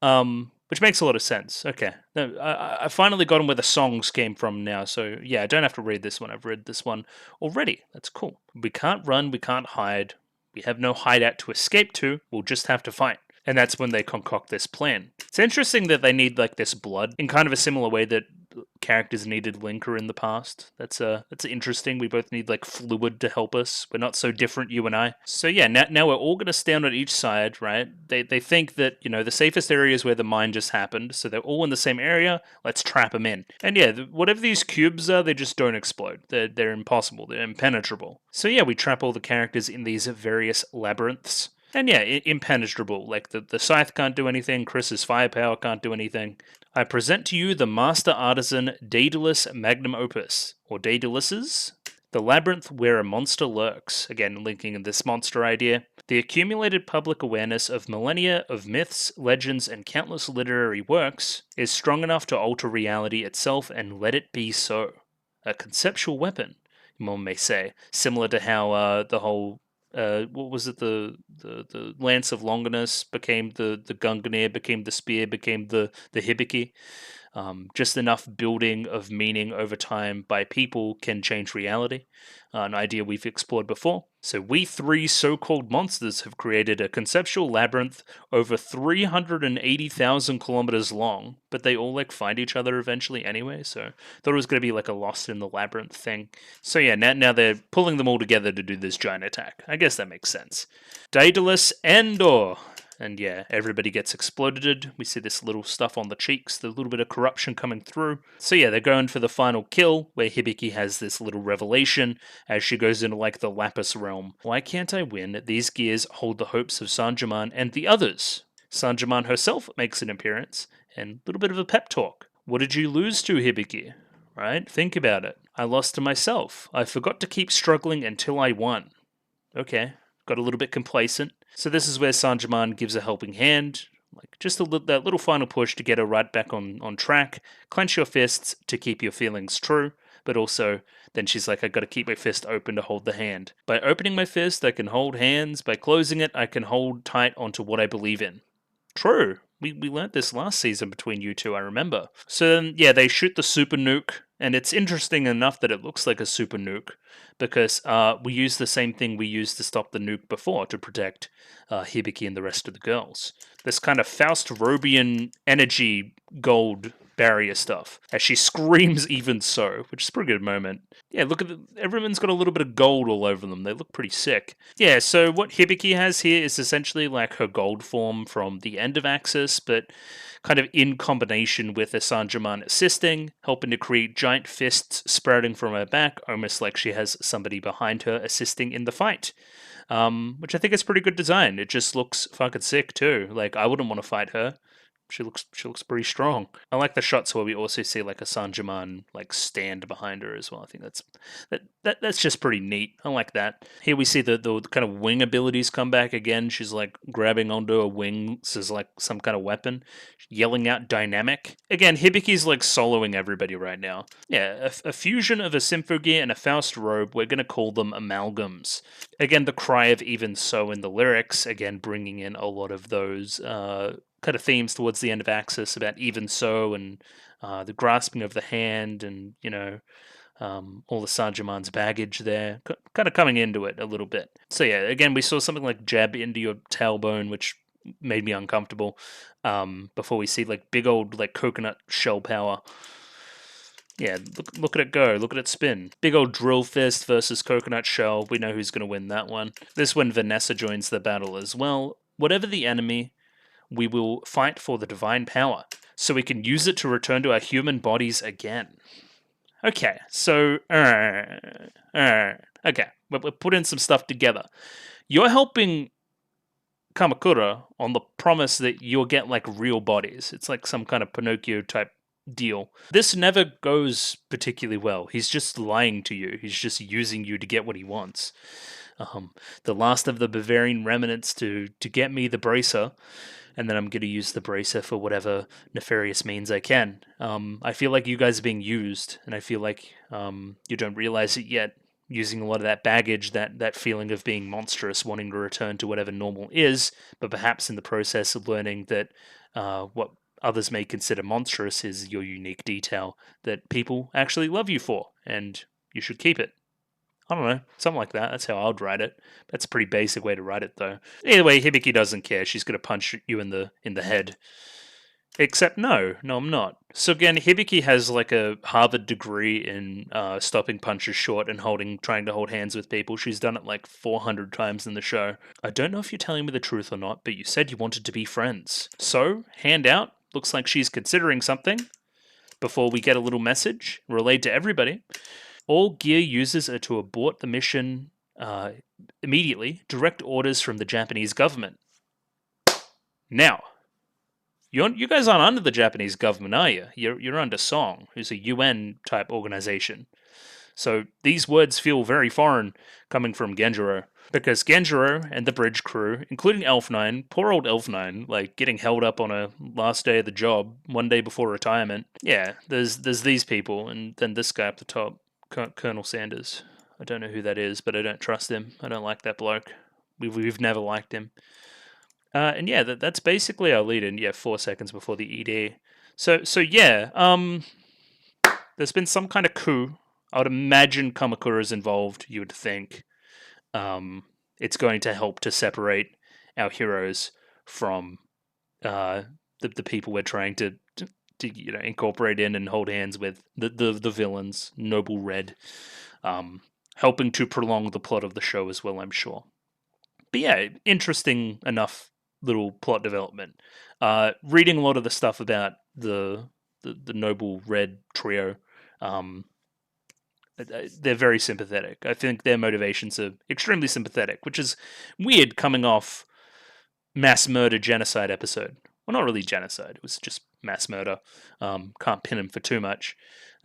Which makes a lot of sense. Okay. No, I finally got where the songs came from now. So, yeah, I don't have to read this one. I've read this one already. That's cool. We can't run. We can't hide. We have no hideout to escape to. We'll just have to fight. And that's when they concoct this plan. It's interesting that they need like this blood in kind of a similar way that characters needed Linker in the past. That's interesting. We both need like fluid to help us. We're not so different, you and I. So yeah, now we're all gonna stand on each side, right? They think that, you know, the safest area is where the mine just happened, so they're all in the same area. Let's trap them in. And yeah, whatever these cubes are, they just don't explode. They're impossible. They're impenetrable. So yeah, we trap all the characters in these various labyrinths. And yeah, impenetrable. Like the scythe can't do anything, Chris's firepower can't do anything. I present to you the master artisan Daedalus Magnum Opus, or Daedaluses, the labyrinth where a monster lurks. Again, linking in this monster idea. The accumulated public awareness of millennia of myths, legends, and countless literary works is strong enough to alter reality itself, and let it be so. A conceptual weapon, one may say, similar to how the whole what was it? The Lance of Longinus became the Gungnir, became the spear, became the hibiki. Just enough building of meaning over time by people can change reality. An idea we've explored before. So we three so-called monsters have created a conceptual labyrinth over 380,000 kilometers long, but they all like find each other eventually anyway, so I thought it was going to be like a lost in the labyrinth thing. So yeah, now they're pulling them all together to do this giant attack. I guess that makes sense. Daedalus Endor. And yeah, everybody gets exploded. We see this little stuff on the cheeks, the little bit of corruption coming through. So yeah, they're going for the final kill, where Hibiki has this little revelation as she goes into like the Lapis realm. Why can't I win? These gears hold the hopes of Sanjaman and the others. Sanjaman herself makes an appearance, and a little bit of a pep talk. What did you lose to, Hibiki? Right? Think about it. I lost to myself. I forgot to keep struggling until I won. Okay, got a little bit complacent. So this is where Sanjaman gives a helping hand, like just that little final push to get her right back on track. Clench your fists to keep your feelings true, but also then she's like, I got to keep my fist open to hold the hand. By opening my fist, I can hold hands. By closing it, I can hold tight onto what I believe in. True. We learnt this last season between you two, I remember. So then, yeah, they shoot the super nuke, and it's interesting enough that it looks like a super nuke, because we use the same thing we used to stop the nuke before to protect Hibiki and the rest of the girls. This kind of Faust-Robian energy gold barrier stuff, as she screams even so, which is a pretty good moment. Yeah, look at everyone's got a little bit of gold all over them. They look pretty sick. Yeah, so what Hibiki has here is essentially like her gold form from the end of Axis, but kind of in combination with a Sanjaman assisting, helping to create giant fists sprouting from her back, almost like she has somebody behind her assisting in the fight. Which I think is pretty good design. It just looks fucking sick too. Like, I wouldn't want to fight her. She looks pretty strong. I like the shots where we also see like a Sanjaman like stand behind her as well. I think that's just pretty neat. I like that. Here we see the kind of wing abilities come back again. She's like grabbing onto a wing as like some kind of weapon, yelling out dynamic. Again, Hibiki's like soloing everybody right now. Yeah, a fusion of a Symphogear and a Faust robe. We're gonna call them amalgams. Again, the cry of even so in the lyrics. Again, bringing in a lot of those kind of themes towards the end of Axis about even so and the grasping of the hand and, you know, all the Sanjaman's baggage there, kind of coming into it a little bit. So yeah, again, we saw something like jab into your tailbone, which made me uncomfortable, before we see like big old like coconut shell power. Yeah, look at it go. Look at it spin. Big old drill fist versus coconut shell. We know who's going to win that one. This when Vanessa joins the battle as well. Whatever the enemy, we will fight for the divine power, so we can use it to return to our human bodies again. Okay, so... okay, we're putting some stuff together. You're helping Kamakura on the promise that you'll get, like, real bodies. It's like some kind of Pinocchio type deal. This never goes particularly well. He's just lying to you. He's just using you to get what he wants. The last of the Bavarian remnants to get me the bracer, and then I'm going to use the bracer for whatever nefarious means I can. I feel like you guys are being used, and I feel like you don't realize it yet. Using a lot of that baggage, that feeling of being monstrous, wanting to return to whatever normal is, but perhaps in the process of learning that what others may consider monstrous is your unique detail that people actually love you for, and you should keep it. I don't know, something like that. That's how I would write it. That's a pretty basic way to write it, though. Either way, Hibiki doesn't care. She's gonna punch you in the head. Except no, I'm not. So again, Hibiki has like a Harvard degree in stopping punches short and trying to hold hands with people. She's done it like 400 times in the show. I don't know if you're telling me the truth or not, but you said you wanted to be friends. So, hand out. Looks like she's considering something. Before we get a little message relayed to everybody. All gear users are to abort the mission immediately. Direct orders from the Japanese government. Now, you guys aren't under the Japanese government, are you? You're under Song, who's a UN type organization. So these words feel very foreign coming from Genjiro. Because Genjiro and the bridge crew, including Elf9, poor old Elf9, like getting held up on a last day of the job, one day before retirement. Yeah, there's these people, and then this guy up the top, Colonel Sanders. I don't know who that is, but I don't trust him. I don't like that bloke. We've never liked him. And yeah, that's basically our lead in, 4 seconds before the ED. So yeah, there's been some kind of coup. I would imagine Kamakura's involved, you would think. It's going to help to separate our heroes from the people we're trying to incorporate in and hold hands with, the villains, Noble Red, helping to prolong the plot of the show as well, I'm sure. But yeah, interesting enough little plot development. Reading a lot of the stuff about the Noble Red trio, they're very sympathetic. I think their motivations are extremely sympathetic, which is weird coming off mass murder genocide episode. Well, not really genocide. It was just mass murder. Can't pin him for too much.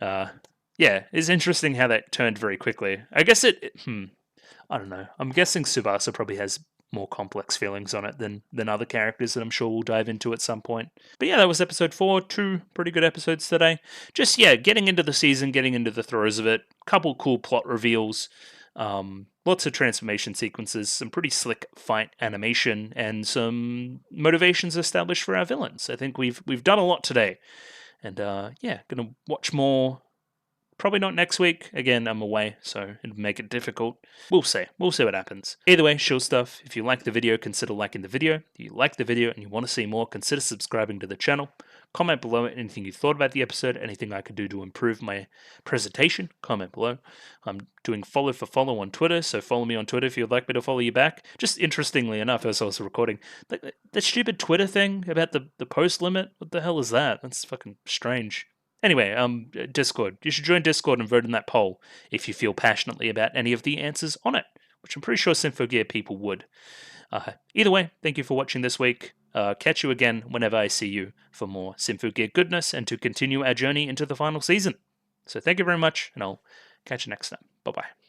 Yeah, it's interesting how that turned very quickly. I guess I don't know. I'm guessing Tsubasa probably has more complex feelings on it than other characters that I'm sure we'll dive into at some point. But yeah, that was episode 4. 2 pretty good episodes today. Just, getting into the season, getting into the throes of it. Couple cool plot reveals. Lots of transformation sequences, some pretty slick fight animation, and some motivations established for our villains. I think we've done a lot today. And gonna watch more. Probably not next week. Again, I'm away, so it'd make it difficult. We'll see. We'll see what happens. Either way, chill stuff. If you like the video, consider liking the video. If you like the video and you want to see more, consider subscribing to the channel. Comment below anything you thought about the episode, anything I could do to improve my presentation. Comment below. I'm doing follow for follow on Twitter, so follow me on Twitter if you'd like me to follow you back. Just interestingly enough, as I was recording, the stupid Twitter thing about the post limit, what the hell is that? That's fucking strange. Anyway, Discord. You should join Discord and vote in that poll if you feel passionately about any of the answers on it, which I'm pretty sure Symphogear people would. Either way, thank you for watching this week. Catch you again whenever I see you for more Symphogear goodness and to continue our journey into the final season. So thank you very much, and I'll catch you next time. Bye-bye.